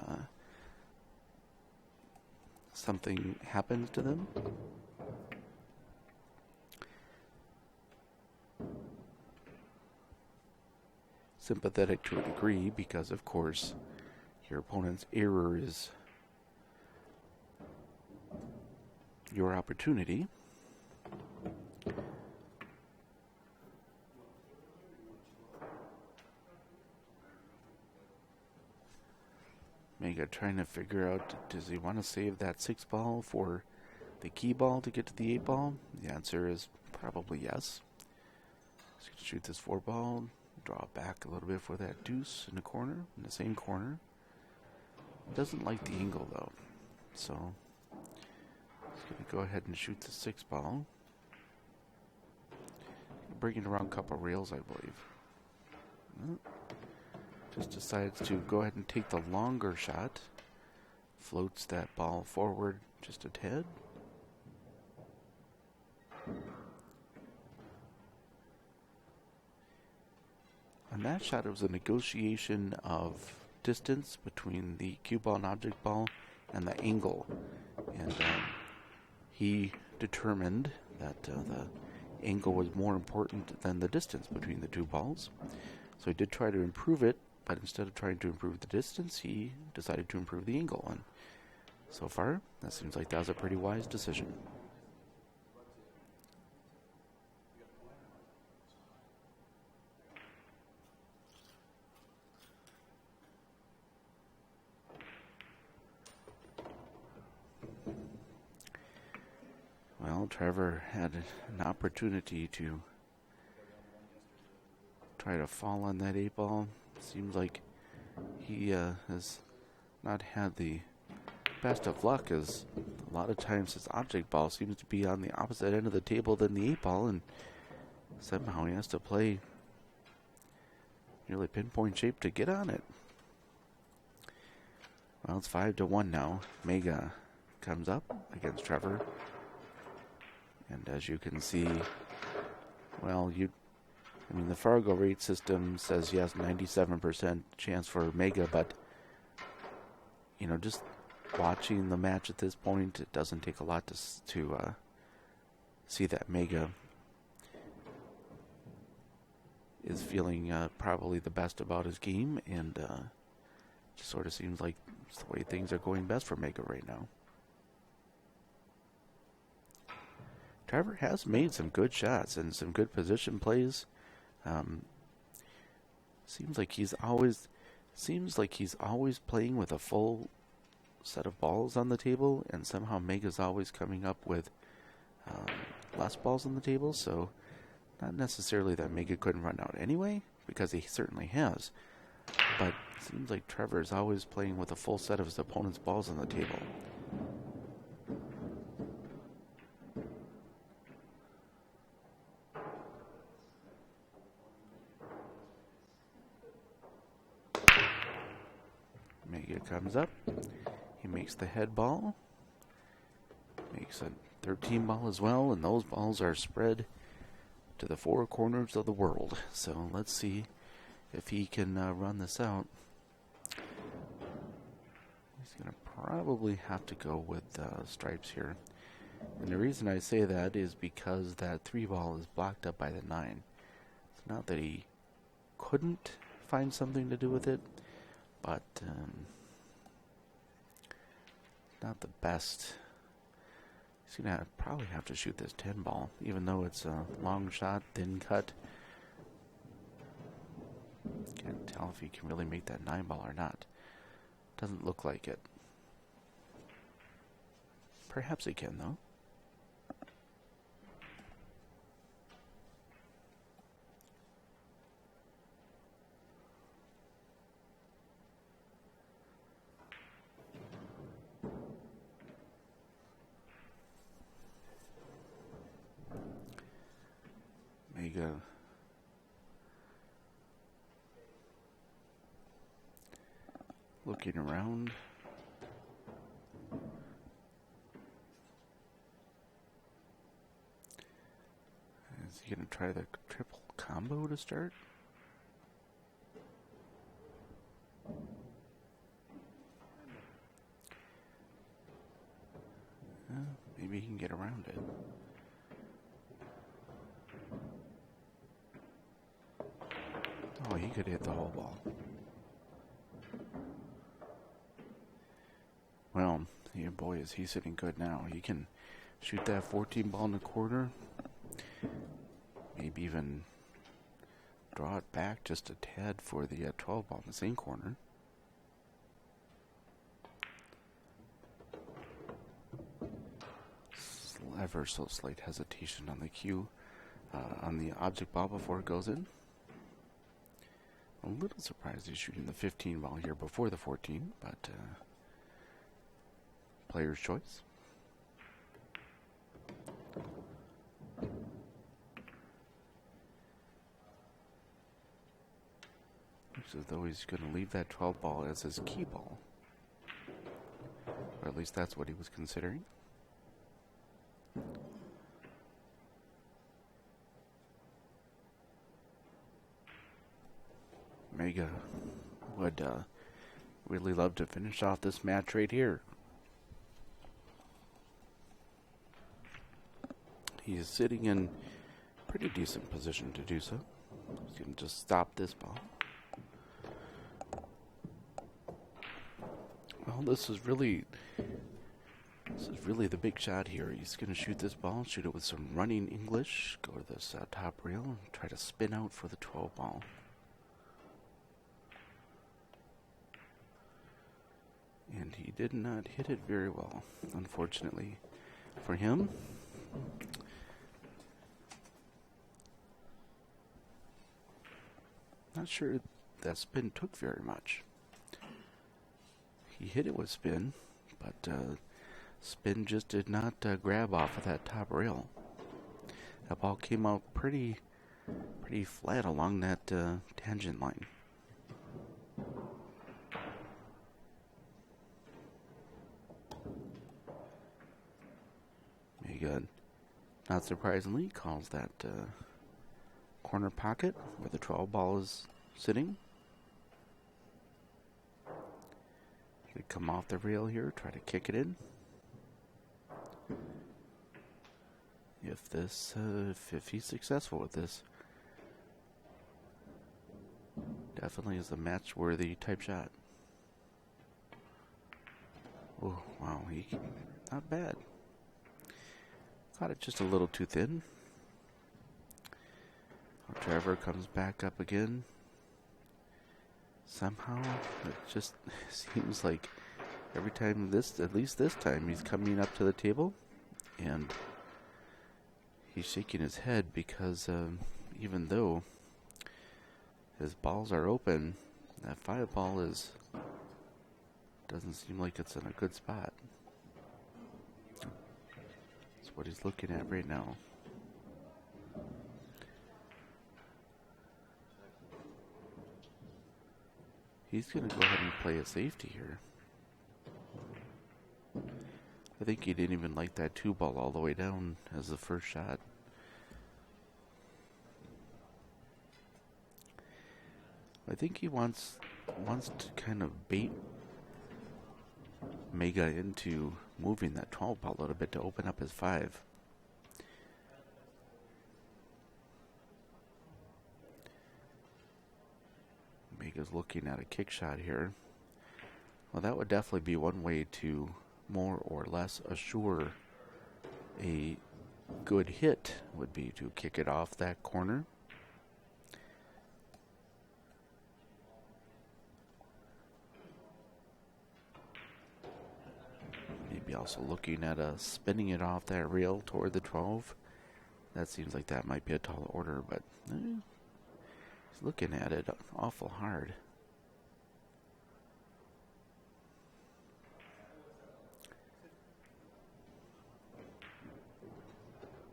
S1: something happens to them. Sympathetic to a degree because, of course, your opponent's error is your opportunity. Mega trying to figure out, does he want to save that 6-ball for the key ball to get to the 8-ball? The answer is probably yes. He's going to shoot this 4-ball. Draw it back a little bit for that deuce in the corner, in the same corner. Doesn't like the angle though, so he's going to go ahead and shoot the 6-ball. Bringing around a couple rails, I believe. Just decides to go ahead and take the longer shot. Floats that ball forward just a tad. On that shot, it was a negotiation of distance between the cue ball and object ball and the angle. And he determined that the angle was more important than the distance between the two balls. So he did try to improve it, but instead of trying to improve the distance, he decided to improve the angle. And so far, that seems like that was a pretty wise decision. Well, Trevor had an opportunity to try to fall on that 8-ball. Seems like he has not had the best of luck, as a lot of times his object ball seems to be on the opposite end of the table than the 8-ball, and somehow he has to play nearly pinpoint shape to get on it. Well, it's 5-1 now. Mega comes up against Trevor. And as you can see, well, the FargoRate system says yes, 97% chance for Mega, but just watching the match at this point, it doesn't take a lot to see that Mega is feeling probably the best about his game, and just sort of seems like it's the way things are going best for Mega right now. Trevor has made some good shots and some good position plays. Seems like he's always playing with a full set of balls on the table, and somehow Mega's always coming up with less balls on the table. So not necessarily that Mega couldn't run out anyway, because he certainly has. But it seems like Trevor is always playing with a full set of his opponent's balls on the table. Mega comes up. He makes the head ball. Makes a 13 ball as well, and those balls are spread to the four corners of the world. So let's see if he can run this out. He's going to probably have to go with stripes here. And the reason I say that is because that 3 ball is blocked up by the 9. It's not that he couldn't find something to do with it, but not the best. He's going to probably have to shoot this 10 ball, even though it's a long shot, thin cut. Can't tell if he can really make that 9 ball or not. Doesn't look like it. Perhaps he can, though. Mega looking around. Is he going to try the triple combo to start? Maybe he can get around it. Oh, he could hit the whole ball. Well, yeah, boy, is he sitting good now. He can shoot that 14 ball in the corner. Maybe even draw it back just a tad for the 12 ball in the same corner. Ever so slight hesitation on the cue, on the object ball before it goes in. A little surprised he's shooting the 15 ball here before the 14, but player's choice. Looks as though he's going to leave that 12 ball as his key ball. Or at least that's what he was considering. Mega would really love to finish off this match right here. He is sitting in pretty decent position to do so. He's going to just stop this ball. Well, this is really the big shot here. He's going to shoot this ball, shoot it with some running English, go to this top rail, and try to spin out for the 12 ball. And he did not hit it very well, unfortunately for him. Not sure that spin took very much. He hit it with spin, but spin just did not grab off of that top rail. That ball came out pretty flat along that tangent line. Mega Not surprisingly, calls that corner pocket where the 12 ball is sitting. They come off the rail here, try to kick it in. If he's successful with this, definitely is a match-worthy type shot. Oh, wow, not bad. Caught it just a little too thin. Trevor comes back up again. Somehow, it just seems like every time at least this time, he's coming up to the table and he's shaking his head because even though his balls are open, that 5 ball doesn't seem like it's in a good spot. That's what he's looking at right now. He's going to go ahead and play a safety here. I think he didn't even like that 2 ball all the way down as the first shot. I think he wants to kind of bait Mega into moving that 12 ball a little bit to open up his 5. Mega's looking at a kick shot here. Well, that would definitely be one way to more or less assure a good hit, would be to kick it off that corner. Maybe also looking at spinning it off that rail toward the 12. That seems like that might be a tall order, but he's looking at it awful hard.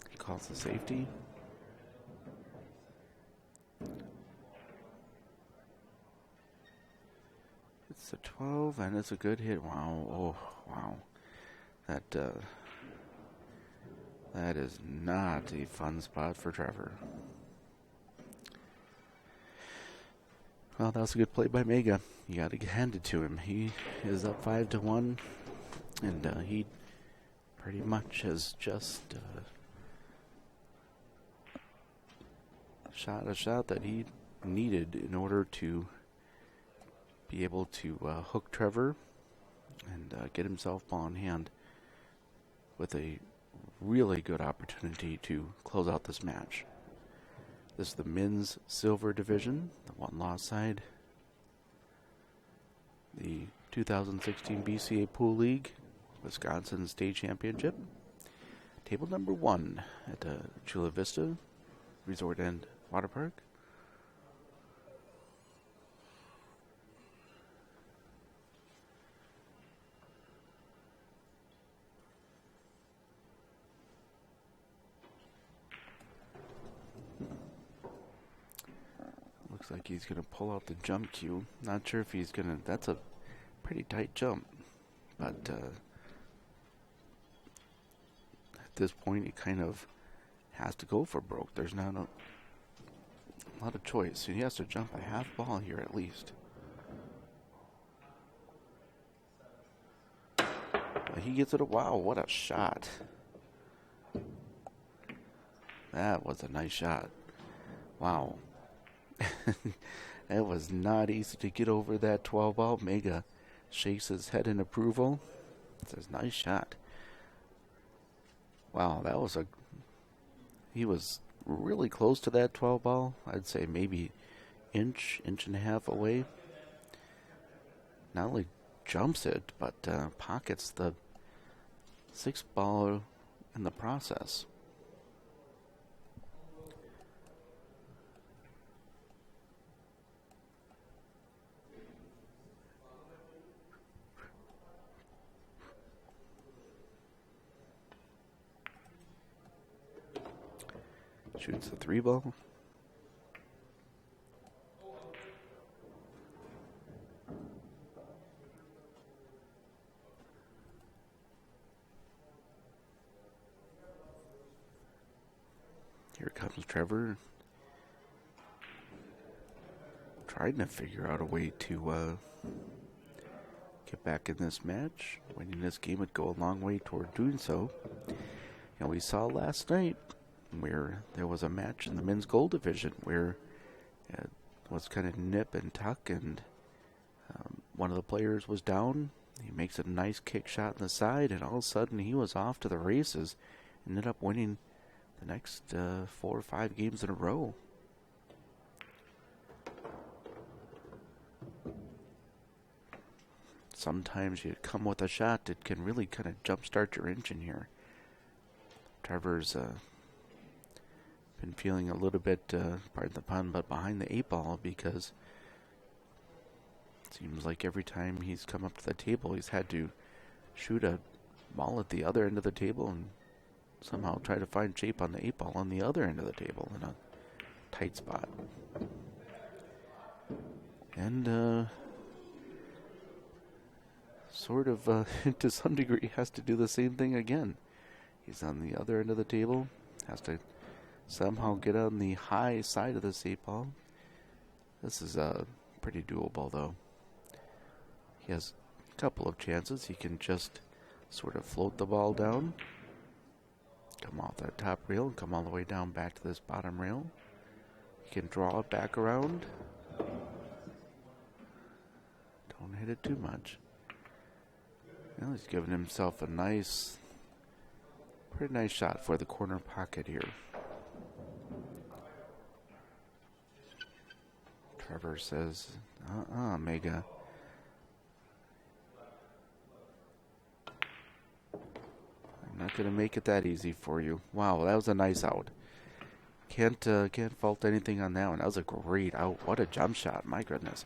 S1: He calls the safety. It's a 12, and it's a good hit. Wow. Oh, wow. That is not a fun spot for Trevor. Well, that was a good play by Mega. You got to hand it to him. He is up 5-1, and he pretty much has just shot a shot that he needed in order to be able to hook Trevor and get himself ball in hand with a really good opportunity to close out this match. This is the men's silver division, the one-loss side. The 2016 BCA Pool League, Wisconsin State Championship. Table number 1 at Chula Vista Resort and Water Park. Looks like he's going to pull out the jump cue. Not sure if he's going to... That's a pretty tight jump. But at this point, he kind of has to go for broke. There's not a lot of choice. He has to jump a half ball here at least. He gets it. Wow, what a shot. That was a nice shot. Wow. It was not easy to get over that 12 ball. Mega shakes his head in approval. Says, nice shot. Wow, that was he was really close to that 12 ball. I'd say maybe inch and a half away. Not only jumps it, but pockets the 6 ball in the process. Shoots the 3 ball. Here comes Trevor, trying to figure out a way to get back in this match. Winning this game would go a long way toward doing so. And we saw last night where there was a match in the men's gold division where it was kind of nip and tuck, and one of the players was down. He makes a nice kick shot in the side, and all of a sudden he was off to the races. Ended up winning the next 4 or 5 games in a row. Sometimes you come with a shot that can really kind of jumpstart your engine here. Trevor's been feeling a little bit, pardon the pun, but behind the 8-ball, because it seems like every time he's come up to the table, he's had to shoot a ball at the other end of the table and somehow try to find shape on the 8-ball on the other end of the table in a tight spot. And sort of, to some degree, has to do the same thing again. He's on the other end of the table, has to somehow get on the high side of this 8-ball. This is pretty doable, though. He has a couple of chances. He can just sort of float the ball down, come off that top rail, and come all the way down back to this bottom rail. He can draw it back around. Don't hit it too much. Well, he's giving himself a nice, pretty nice shot for the corner pocket here. Trevor says, Mega. I'm not going to make it that easy for you. Wow, that was a nice out. Can't fault anything on that one. That was a great out. What a jump shot. My goodness.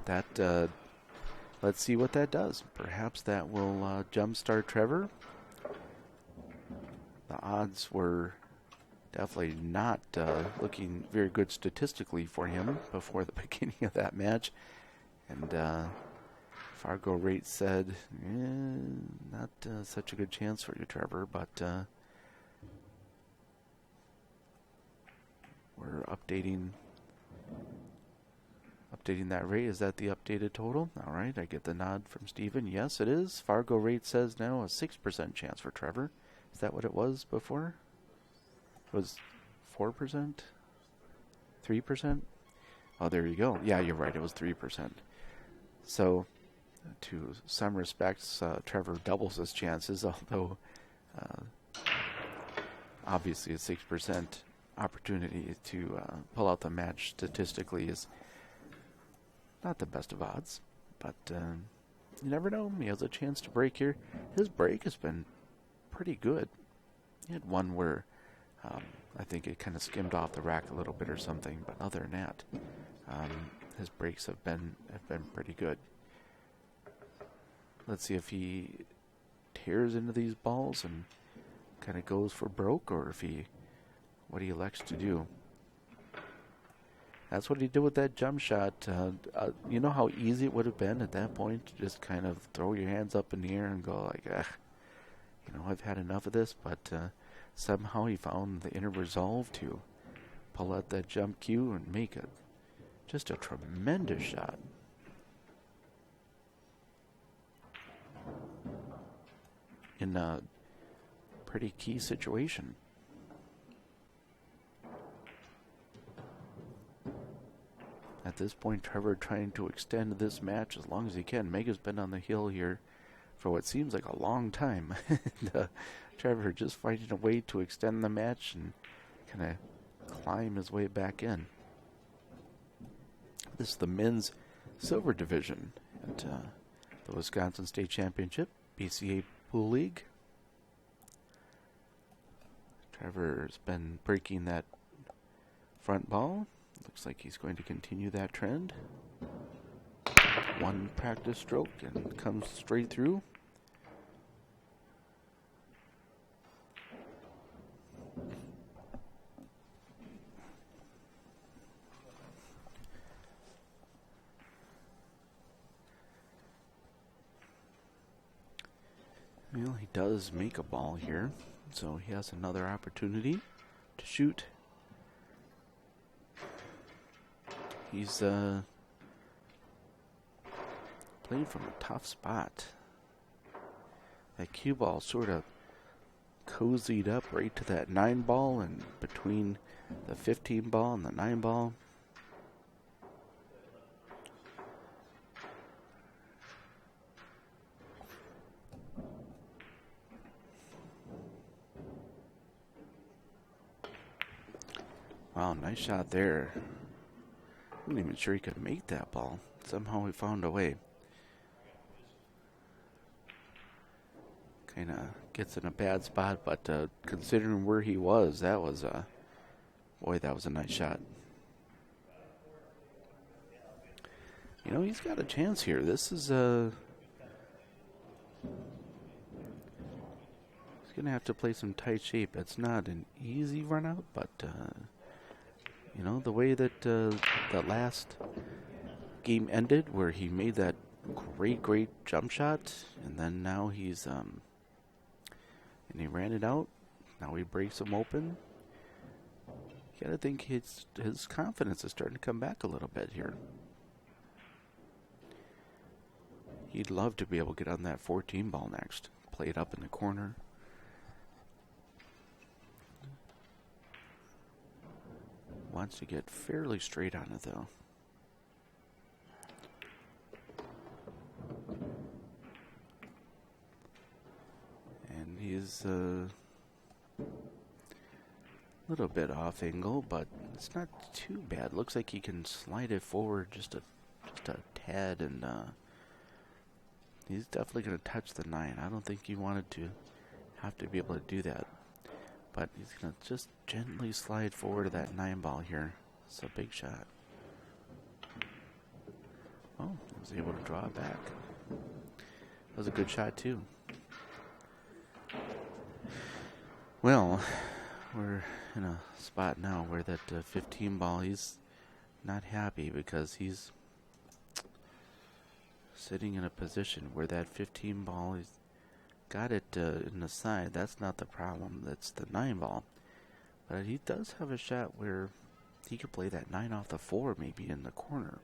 S1: That, let's see what that does. Perhaps that will jumpstart Trevor. The odds were definitely not looking very good statistically for him before the beginning of that match. And FargoRate said, not such a good chance for you, Trevor, but we're updating that rate. Is that the updated total? All right, I get the nod from Steven. Yes, it is. FargoRate says now a 6% chance for Trevor. Is that what it was before? It was 4%? 3%? Oh, there you go. Yeah, you're right. It was 3%. So, to some respects, Trevor doubles his chances, although obviously a 6% opportunity to pull out the match statistically is not the best of odds, but you never know. He has a chance to break here. His break has been pretty good. He had one where I think it kind of skimmed off the rack a little bit or something, but other than that, his breaks have been pretty good. Let's see if he tears into these balls and kind of goes for broke, or if what he elects to do. That's what he did with that jump shot. You know how easy it would have been at that point to just kind of throw your hands up in the air and go like, I've had enough of this, but somehow he found the inner resolve to pull out that jump cue and make it just a tremendous shot. In a pretty key situation. At this point, Trevor trying to extend this match as long as he can. Mega's been on the hill here for what seems like a long time. And, Trevor just finding a way to extend the match and kind of climb his way back in. This is the men's silver division at the Wisconsin State Championship, BCAPL League. Trevor's been breaking that front ball. Looks like he's going to continue that trend. One practice stroke and comes straight through. Well, he does make a ball here, so he has another opportunity. to shoot. He's playing from a tough spot. That cue ball sort of cozied up right to that 9 ball, and between the 15 ball and the 9 ball. Wow, nice shot there. I wasn't even sure he could make that ball. Somehow he found a way. Kind of gets in a bad spot, but considering where he was, that was boy, that was a nice shot. You know, he's got a chance here. This is he's gonna have to play some tight shape. It's not an easy run out, but you know, the way that the last game ended, where he made that great jump shot, and then now he's and he ran it out. Now he breaks him open. You gotta think his confidence is starting to come back a little bit here. He'd love to be able to get on that 14 ball next. Play it up in the corner. Wants to get fairly straight on it though. And he's a little bit off angle, but it's not too bad. Looks like he can slide it forward just a tad, and he's definitely going to touch the 9. I don't think he wanted to have to be able to do that. But he's going to just gently slide forward to that 9 ball here. It's a big shot. Oh, he was able to draw it back. That was a good shot too. Well, we're in a spot now where that 15 ball, he's not happy because he's sitting in a position where that 15 ball, he's got it in the side. That's not the problem. That's the 9 ball. But he does have a shot where he could play that 9 off the 4, maybe in the corner.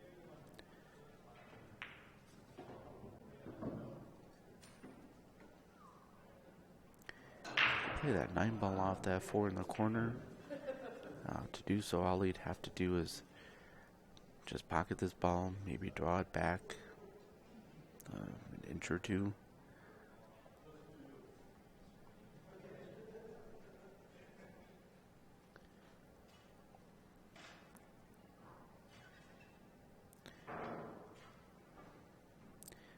S1: Play that 9 ball off that 4 in the corner. To do so, all he'd have to do is just pocket this ball, maybe draw it back an inch or two.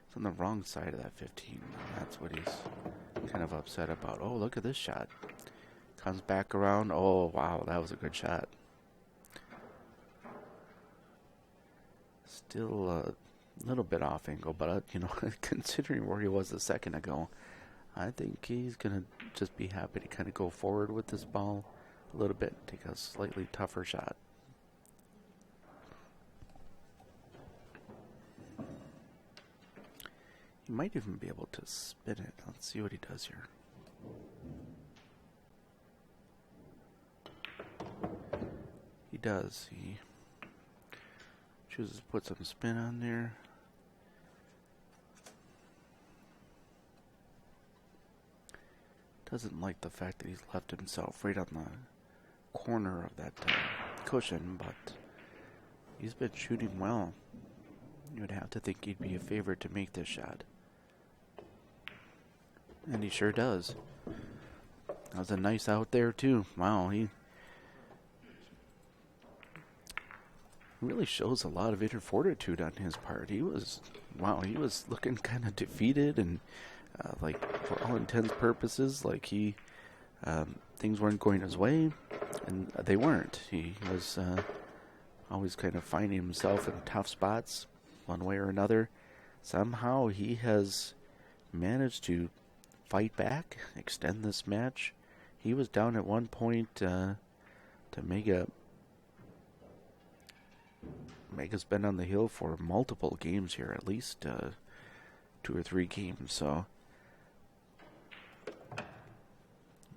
S1: It's on the wrong side of that 15. That's what he's kind of upset about. Oh, look at this shot. Comes back around. Oh, wow, that was a good shot. Still a little bit off angle, but, you know, considering where he was a second ago, I think he's going to just be happy to kind of go forward with this ball a little bit, take a slightly tougher shot. He might even be able to spin it. Let's see what he does here. He does. He chooses to put some spin on there. Doesn't like the fact that he's left himself right on the corner of that cushion, but he's been shooting well. You would have to think he'd be a favorite to make this shot. And he sure does. That was a nice out there too. Wow, he really shows a lot of inner fortitude on his part. He was looking kind of defeated and like, for all intents purposes, like he things weren't going his way, and they weren't. He was always kind of finding himself in tough spots one way or another. Somehow he has managed to fight back, extend this match. He was down at one point to make us been on the hill for multiple games here, at least 2 or 3 games. So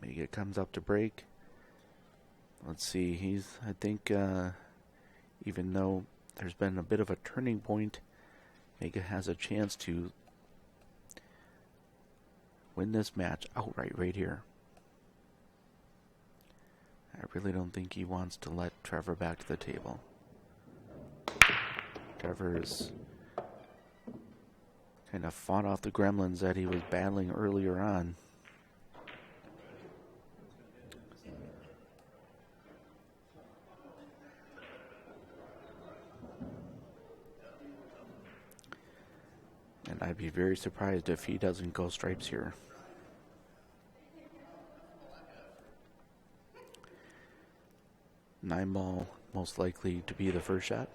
S1: Mega comes up to break. Let's see. I think, even though there's been a bit of a turning point, Mega has a chance to win this match outright right here. I really don't think he wants to let Trevor back to the table. Trevor is kind of fought off the gremlins that he was battling earlier on. And I'd be very surprised if he doesn't go stripes here. Nine ball, most likely to be the first shot.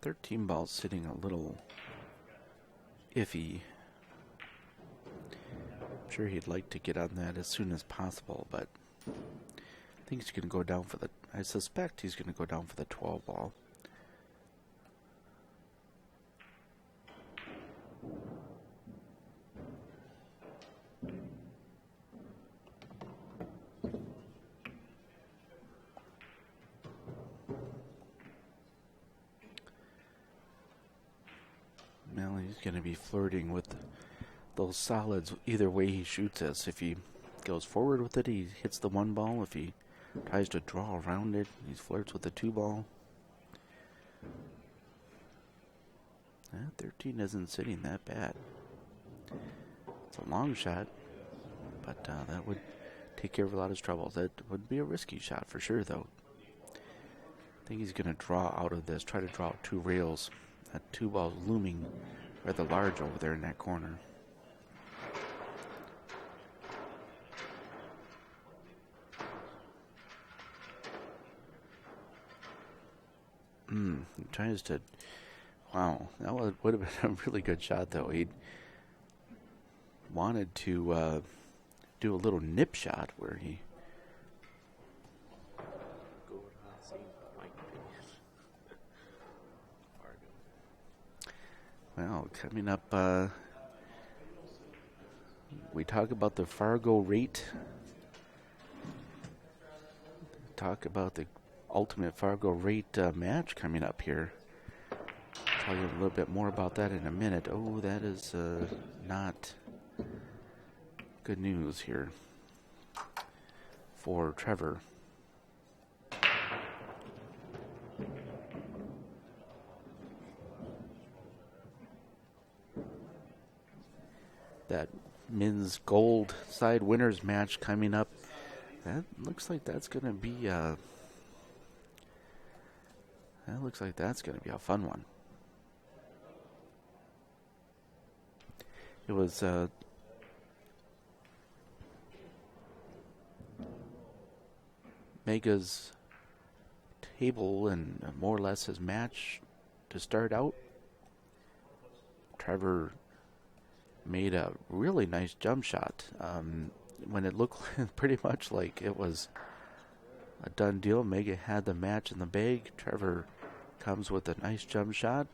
S1: $13 ball sitting a little iffy. I'm sure he'd like to get on that as soon as possible, but I think he's going to go down for I suspect he's going to go down for the 12 ball. Well, he's going to be flirting with those solids either way he shoots this. If he goes forward with it, he hits the 1 ball. If he tries to draw around it, he flirts with the 2 ball. 13 isn't sitting that bad. It's a long shot, but that would take care of a lot of his troubles. That would be a risky shot for sure, though. I think he's going to draw out of this, try to draw out 2 rails. That 2 ball's looming rather large over there in that corner. He tries to... Wow, that would have been a really good shot, though. He wanted to do a little nip shot where he... Well, coming up, we talk about the FargoRate. Talk about the ultimate FargoRate match coming up here. I'll tell you a little bit more about that in a minute. Oh, that is not good news here for Trevor. That men's gold side winners match coming up. That looks like that's going to be a fun one. It was Mega's table and more or less his match to start out. Trevor made a really nice jump shot. When it looked pretty much like it was a done deal, Mega had the match in the bag. Trevor comes with a nice jump shot,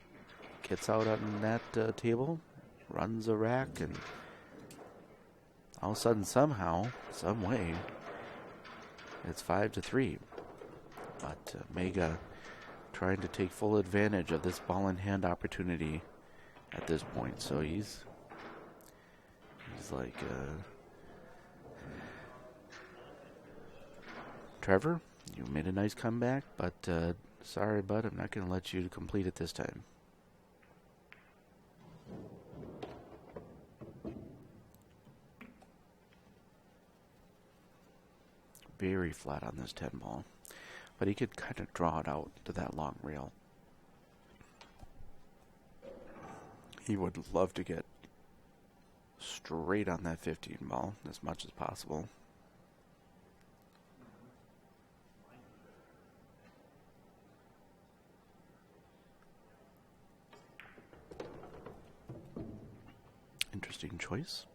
S1: gets out on that table, runs a rack, and all of a sudden, somehow, some way, it's 5-3. But Mega trying to take full advantage of this ball in hand opportunity at this point. So he's like, Trevor, you made a nice comeback, but sorry, bud, I'm not going to let you complete it this time. Very flat on this 10 ball, but he could kind of draw it out to that long rail. He would love to get straight on that 15 ball as much as possible. Interesting choice.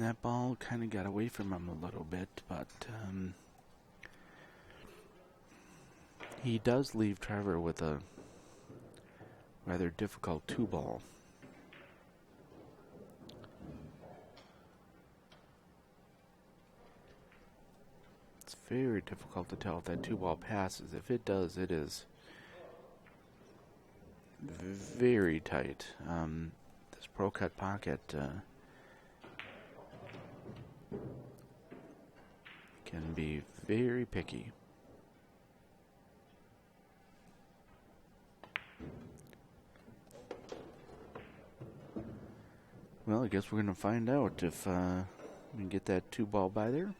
S1: that ball kind of got away from him a little bit, but he does leave Trevor with a rather difficult 2-ball. It's very difficult to tell if that 2-ball passes. If it does, it is very tight. This Pro Cut pocket can be very picky. Well, I guess we're going to find out if we can get that 2-ball by there.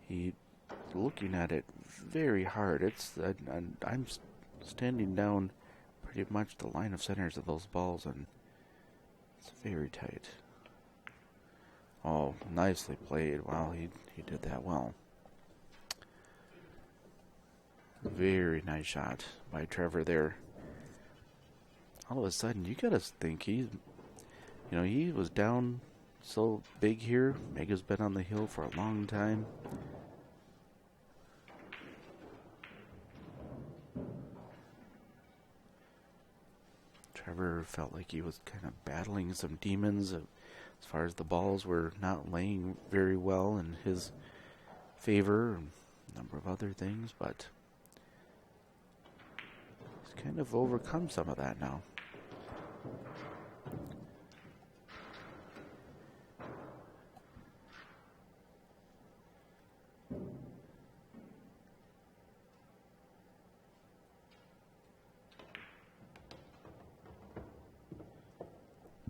S1: He's looking at it very hard. I'm standing down pretty much the line of centers of those balls, and it's very tight. Oh, nicely played. Wow, he did that well. Very nice shot by Trevor there. All of a sudden, you gotta think he was down so big here. Mega's been on the hill for a long time. Trevor felt like he was kind of battling some demons as far as the balls were not laying very well in his favor, and a number of other things, but he's kind of overcome some of that now.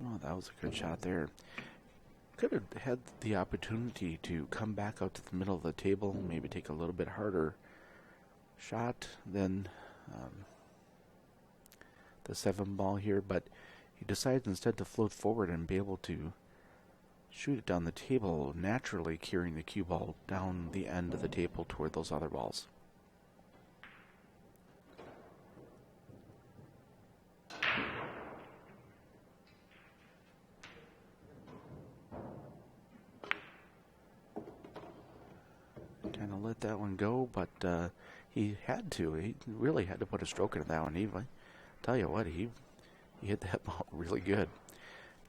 S1: Oh, that was a good shot there. Could have had the opportunity to come back out to the middle of the table, maybe take a little bit harder shot than the 7-ball here, but he decides instead to float forward and be able to shoot it down the table, naturally carrying the cue ball down the end of the table toward those other balls. Kind of let that one go, but he had to. He really had to put a stroke into that one. I tell you what, he hit that ball really good.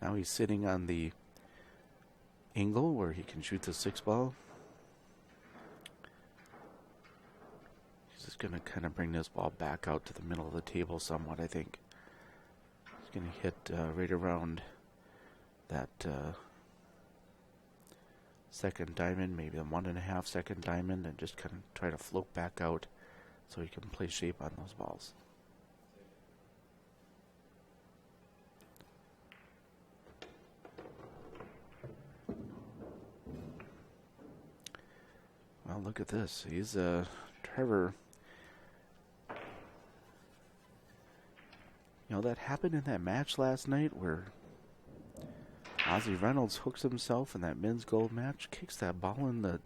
S1: Now he's sitting on the angle where he can shoot the 6-ball. He's just going to kind of bring this ball back out to the middle of the table somewhat, I think. He's going to hit right around that second diamond, maybe a 1.5 second diamond, and just kind of try to float back out so he can play shape on those balls. Well, look at this. He's Trevor. You know, that happened in that match last night where Ozzy Reynolds hooks himself in that men's gold match, kicks that ball in the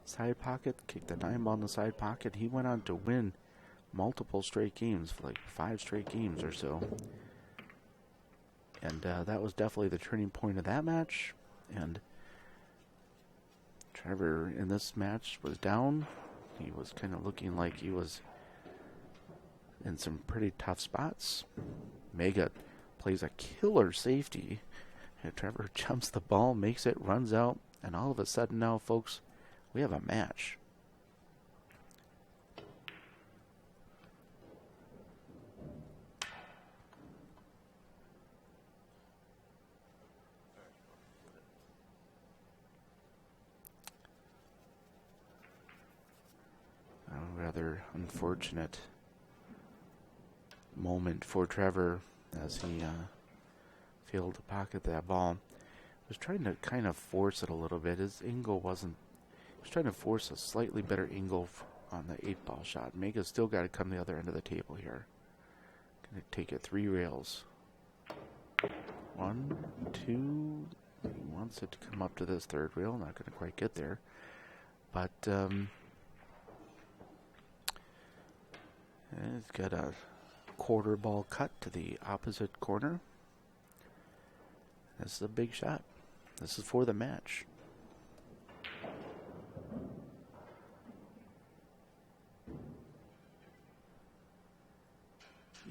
S1: side pocket, kicked the 9-ball in the side pocket. He went on to win multiple straight games, for like 5 straight games or so. And that was definitely the turning point of that match. And Trevor in this match was down. He was kind of looking like he was in some pretty tough spots. Mega plays a killer safety. And Trevor jumps the ball, makes it, runs out, and all of a sudden now, folks, we have a match. A rather unfortunate moment for Trevor as he failed to pocket that ball. Was trying to kind of force it a little bit. His angle wasn't. He was trying to force a slightly better angle on the 8-ball shot. Mega's still got to come to the other end of the table here. Gonna take it 3 rails. 1, 2. He wants it to come up to this 3rd rail. Not going to quite get there, but he's got a quarter ball cut to the opposite corner. This is a big shot. This is for the match.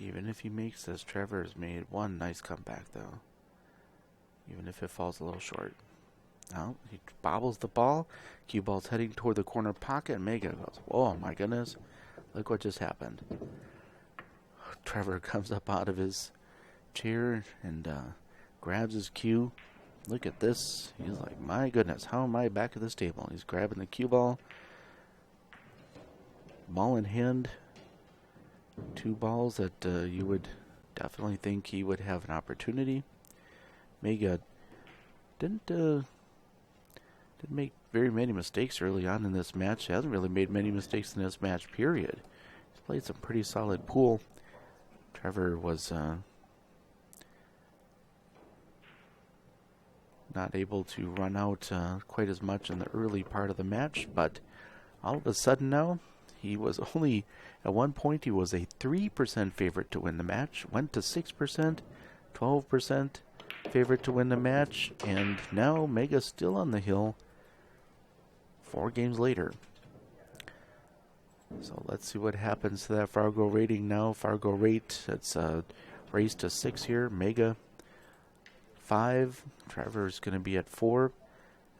S1: Even if he makes this, Trevor has made one nice comeback, though. Even if it falls a little short. Now, he bobbles the ball. Cue ball's heading toward the corner pocket. Mega goes, oh my goodness. Look what just happened. Trevor comes up out of his chair and grabs his cue. Look at this. He's like, my goodness, how am I back at this table? He's grabbing the cue ball. Ball in hand. Two balls that you would definitely think he would have an opportunity. Mega didn't make very many mistakes early on in this match. He hasn't really made many mistakes in this match, period. He's played some pretty solid pool. Trevor was not able to run out quite as much in the early part of the match, but all of a sudden now, he was only, at one point, he was a 3% favorite to win the match, went to 6%, 12% favorite to win the match, and now Mega's still on the hill 4 games later. So let's see what happens to that Fargo rating now. FargoRate, it's raised to 6 here. Mega 5. Trevor's going to be at 4.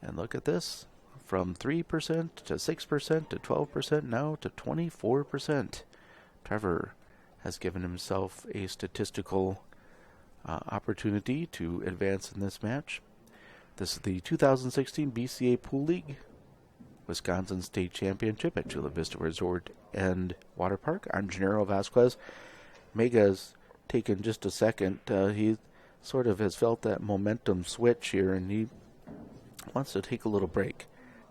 S1: And look at this. From 3% to 6% to 12%, now to 24%. Trevor has given himself a statistical opportunity to advance in this match. This is the 2016 BCA Pool League Wisconsin State Championship at Chula Vista Resort and Water Park. I'm Gennaro Vasquez. Mega's taken just a second. He sort of has felt that momentum switch here, and he wants to take a little break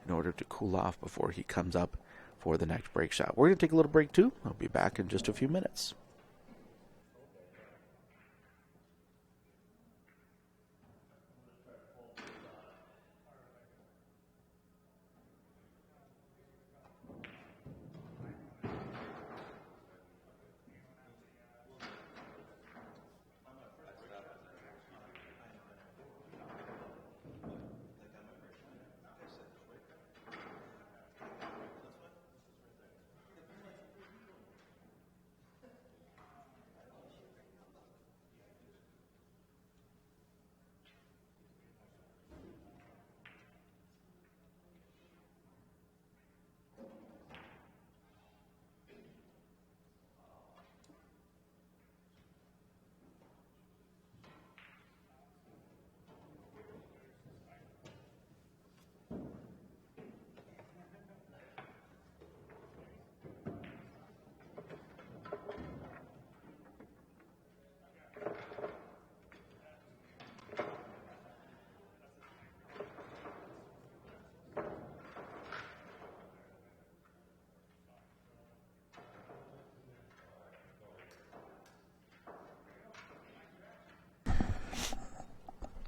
S1: in order to cool off before he comes up for the next break shot. We're going to take a little break too. I'll be back in just a few minutes.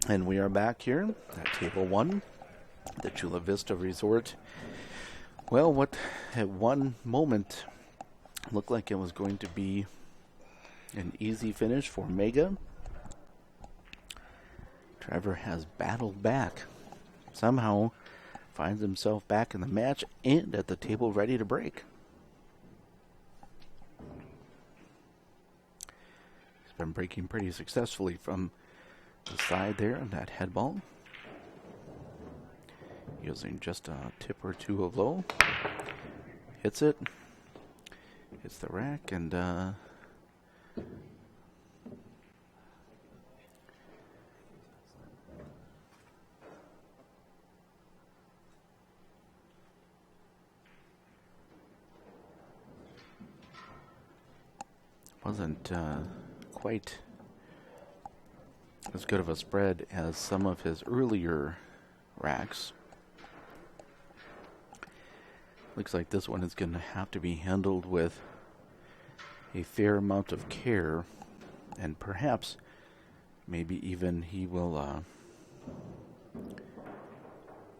S1: And we are back here at Table 1, the Chula Vista Resort. Well, what at one moment looked like it was going to be an easy finish for Mega, Trevor has battled back. Somehow finds himself back in the match and at the table ready to break. He's been breaking pretty successfully from the side there on that head ball. Using just a tip or two of low. Hits it. Hits the rack and wasn't quite as good of a spread as some of his earlier racks. Looks like this one is going to have to be handled with a fair amount of care, and perhaps maybe even he will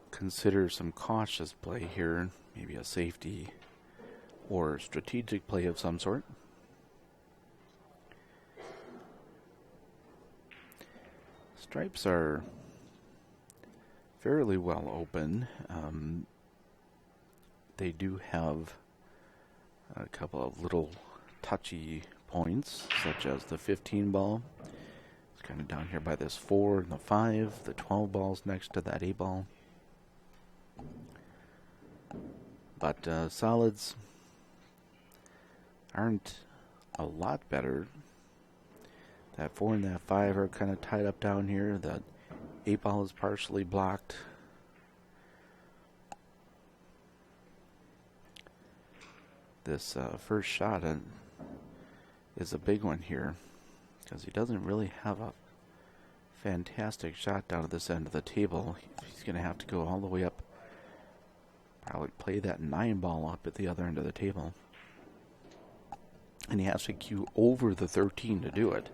S1: consider some cautious play here, maybe a safety or strategic play of some sort. Stripes are fairly well open. They do have a couple of little touchy points, such as the 15 ball. It's kind of down here by this 4 and the 5. The 12 ball's next to that 8 ball. But solids aren't a lot better. That 4 and that 5 are kind of tied up down here. The 8 ball is partially blocked. This first shot is a big one here, because he doesn't really have a fantastic shot down at this end of the table. He's going to have to go all the way up, probably play that 9 ball up at the other end of the table. And he has to cue over the 13 to do it.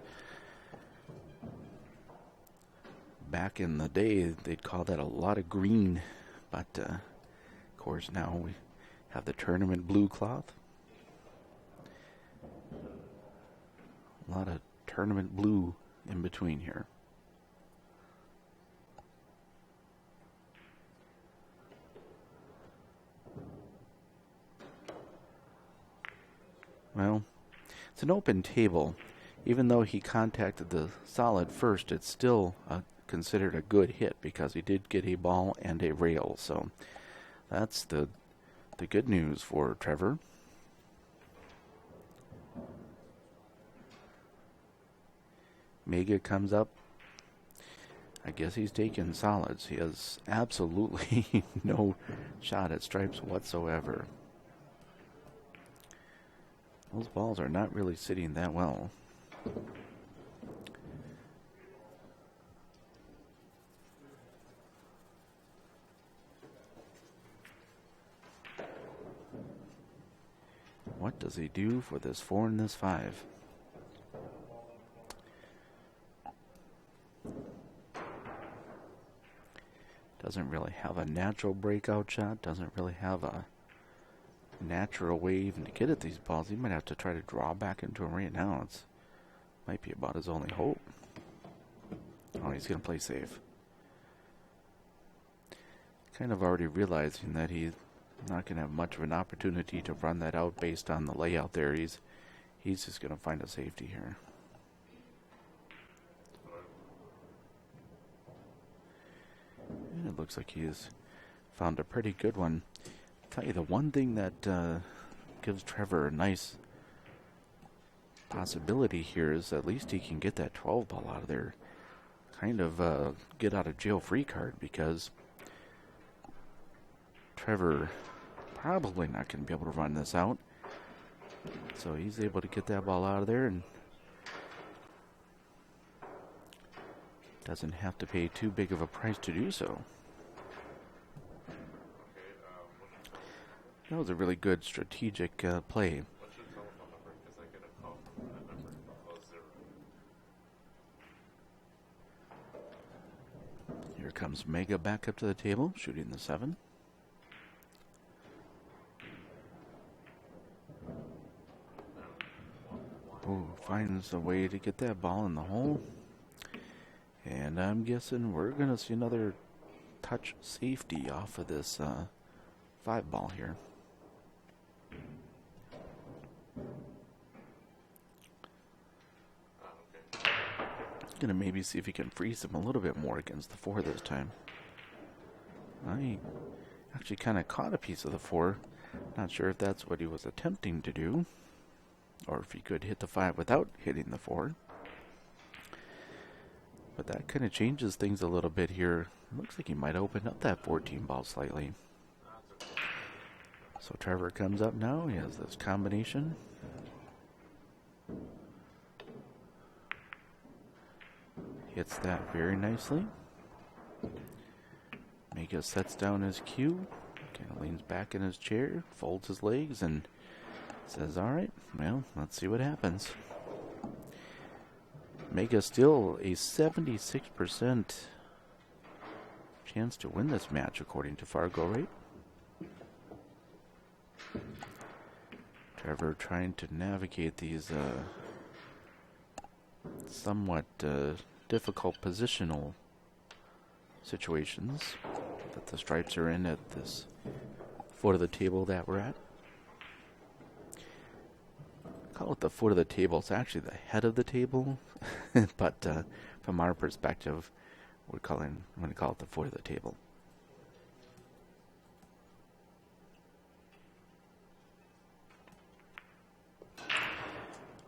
S1: Back in the day, they'd call that a lot of green, but of course now we have the tournament blue cloth. A lot of tournament blue in between here. Well, it's an open table. Even though he contacted the solid first, it's still considered a good hit because he did get a ball and a rail. So that's the good news for Trevor. Mega comes up. I guess he's taking solids. He has absolutely no shot at stripes whatsoever. Those balls are not really sitting that well. What does he do for this 4 and this 5? Doesn't really have a natural breakout shot. Doesn't really have a natural way even to get at these balls. He might have to try to draw back into him right now. It's might be about his only hope. Oh, he's going to play safe. Kind of already realizing that he's not going to have much of an opportunity to run that out based on the layout there. He's just going to find a safety here. And it looks like he's found a pretty good one. I'll tell you, the one thing that gives Trevor a nice possibility here is at least he can get that 12 ball out of there. Kind of get out of jail free card, because Trevor probably not going to be able to run this out. So he's able to get that ball out of there and doesn't have to pay too big of a price to do so. That was a really good strategic play. Here comes Mega back up to the table, shooting the 7. Oh, finds a way to get that ball in the hole. And I'm guessing we're going to see another touch safety off of this 5 ball here. Going to maybe see if he can freeze him a little bit more against the 4 this time. I actually kind of caught a piece of the 4. Not sure if that's what he was attempting to do, or if he could hit the 5 without hitting the 4. But that kind of changes things a little bit here. Looks like he might open up that 14 ball slightly. So Trevor comes up now. He has this combination. Hits that very nicely. Mega sets down his cue. Kind of leans back in his chair, folds his legs, and says, all right, well, let's see what happens. Mega still a 76% chance to win this match, according to FargoRate. Trevor trying to navigate these somewhat difficult positional situations that the stripes are in at this foot of the table that we're at. Call it the foot of the table. It's actually the head of the table, but from our perspective, I'm going to call it the foot of the table.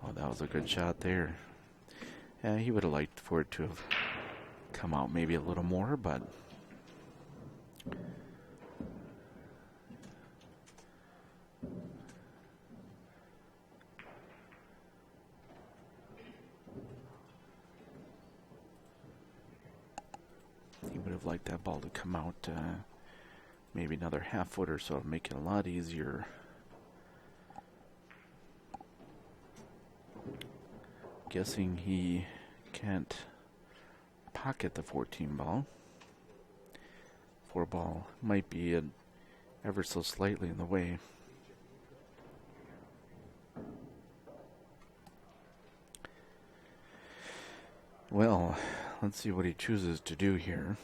S1: Oh, that was a good shot there. Yeah, he would have liked for it to have come out maybe a little more, but he would have liked that ball to come out maybe another half foot or so to make it a lot easier. Guessing he can't pocket the 14 ball. 4 ball might be ever so slightly in the way. Well, let's see what he chooses to do here.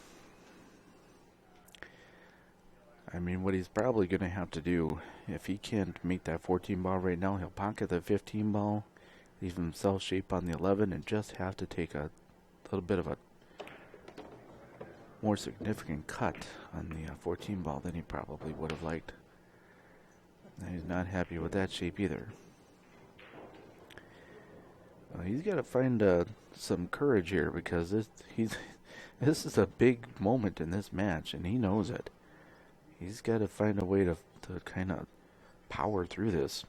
S1: I mean, what he's probably going to have to do, if he can't make that 14 ball right now, he'll pocket the 15 ball, leave himself shape on the 11, and just have to take a little bit of a more significant cut on the 14 ball than he probably would have liked. And he's not happy with that shape either. He's got to find some courage here, because this is a big moment in this match, and he knows it. He's got to find a way to kind of power through this.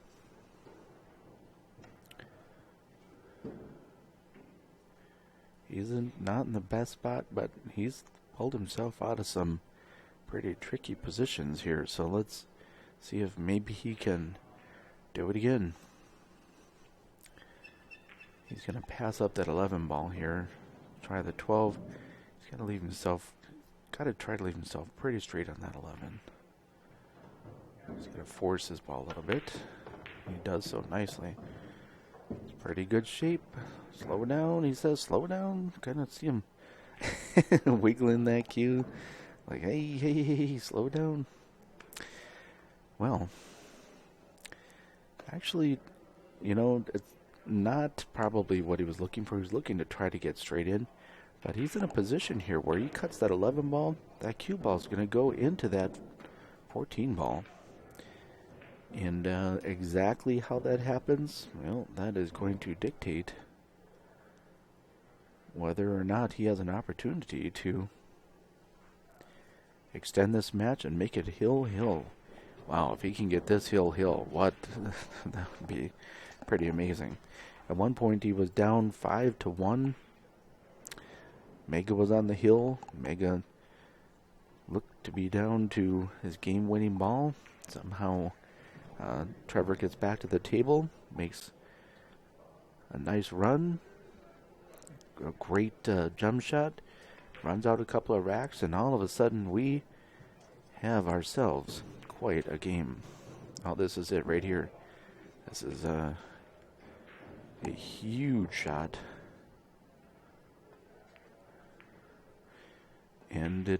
S1: He's not in the best spot, but he's pulled himself out of some pretty tricky positions here. So let's see if maybe he can do it again. He's going to pass up that 11 ball here. Try the 12. He's got to try to leave himself pretty straight on that 11. He's going to force his ball a little bit. He does so nicely. It's pretty good shape. Slow down, he says, slow down. Kind of see him wiggling that cue. Like, hey, slow down. Well, actually, it's not probably what he was looking for. He was looking to try to get straight in. But he's in a position here where he cuts that 11 ball. That cue ball is going to go into that 14 ball. And exactly how that happens, well, that is going to dictate whether or not he has an opportunity to extend this match and make it hill. Wow, if he can get this hill, what? That would be pretty amazing. At one point, he was down 5-1. Mega was on the hill. Mega looked to be down to his game-winning ball. Somehow, Trevor gets back to the table, makes a nice run, a great jump shot, runs out a couple of racks, and all of a sudden we have ourselves quite a game. Oh, this is it right here. This is a huge shot. And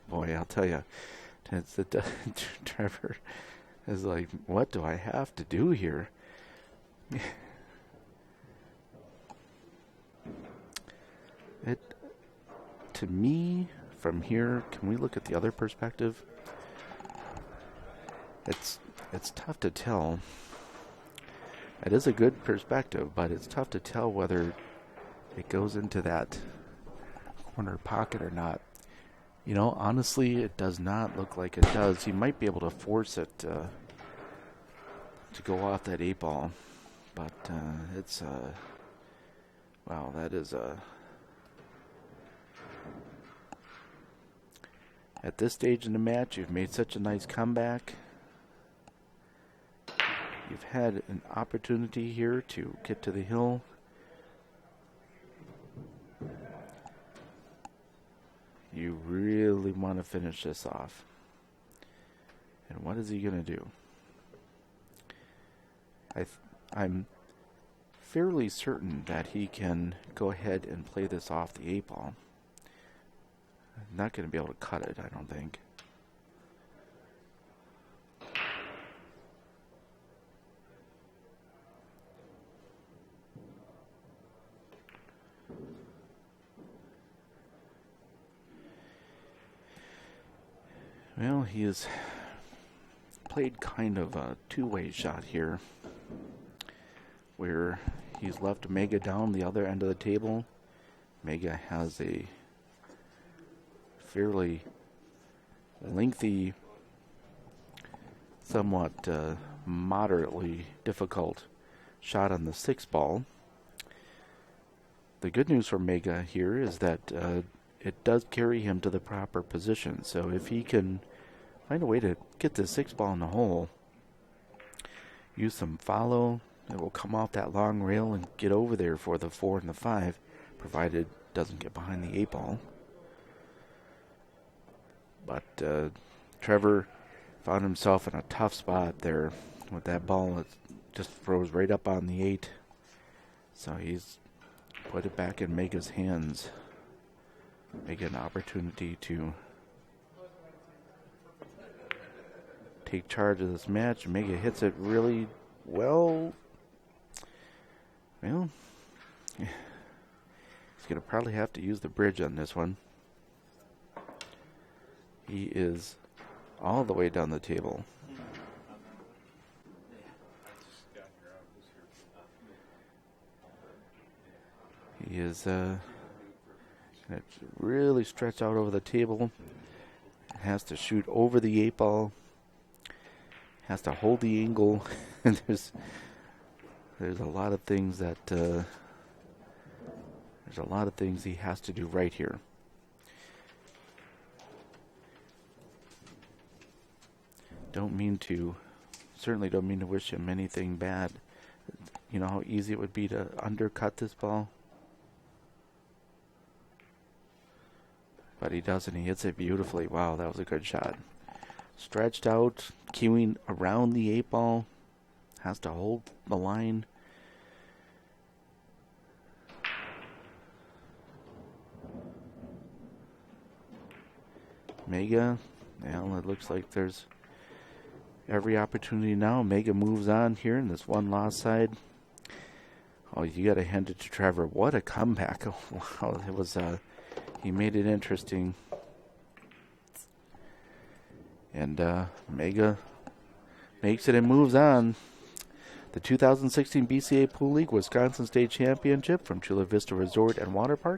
S1: boy, I'll tell you, Trevor is like, what do I have to do here? To me, from here, can we look at the other perspective? It's tough to tell. It is a good perspective, but it's tough to tell whether it goes into that corner pocket or not. Honestly, it does not look like it does. He might be able to force it to go off that 8 ball, but it's wow, that is at this stage in the match, you've made such a nice comeback. You've had an opportunity here to get to the hill. You really want to finish this off. And what is he going to do? I'm fairly certain that he can go ahead and play this off the 8-ball. Not going to be able to cut it, I don't think. Well, he has played kind of a two-way shot here, where he's left Mega down the other end of the table. Mega has a fairly lengthy, somewhat moderately difficult shot on the 6-ball. The good news for Mega here is that it does carry him to the proper position. So if he can find a way to get the 6-ball in the hole, use some follow, it will come off that long rail and get over there for the 4 and the 5, provided it doesn't get behind the 8-ball. But Trevor found himself in a tough spot there with that ball. It just froze right up on the 8. So he's put it back in Mega's hands. Mega an opportunity to take charge of this match. Mega hits it really well. Well, he's going to probably have to use the bridge on this one. He is all the way down the table. He is going to really stretch out over the table. Has to shoot over the 8-ball. Has to hold the angle. And there's a lot of things that he has to do right here. Certainly don't mean to wish him anything bad. You know how easy it would be to undercut this ball? But he doesn't. He hits it beautifully. Wow, that was a good shot. Stretched out, cueing around the 8-ball. Has to hold the line. Mega, well, it looks like there's every opportunity now. Mega moves on here in this one loss side. Oh, you got to hand it to Trevor. What a comeback. Wow, it was, he made it interesting. And Mega makes it and moves on. The 2016 BCA Pool League Wisconsin State Championship from Chula Vista Resort and Water Park.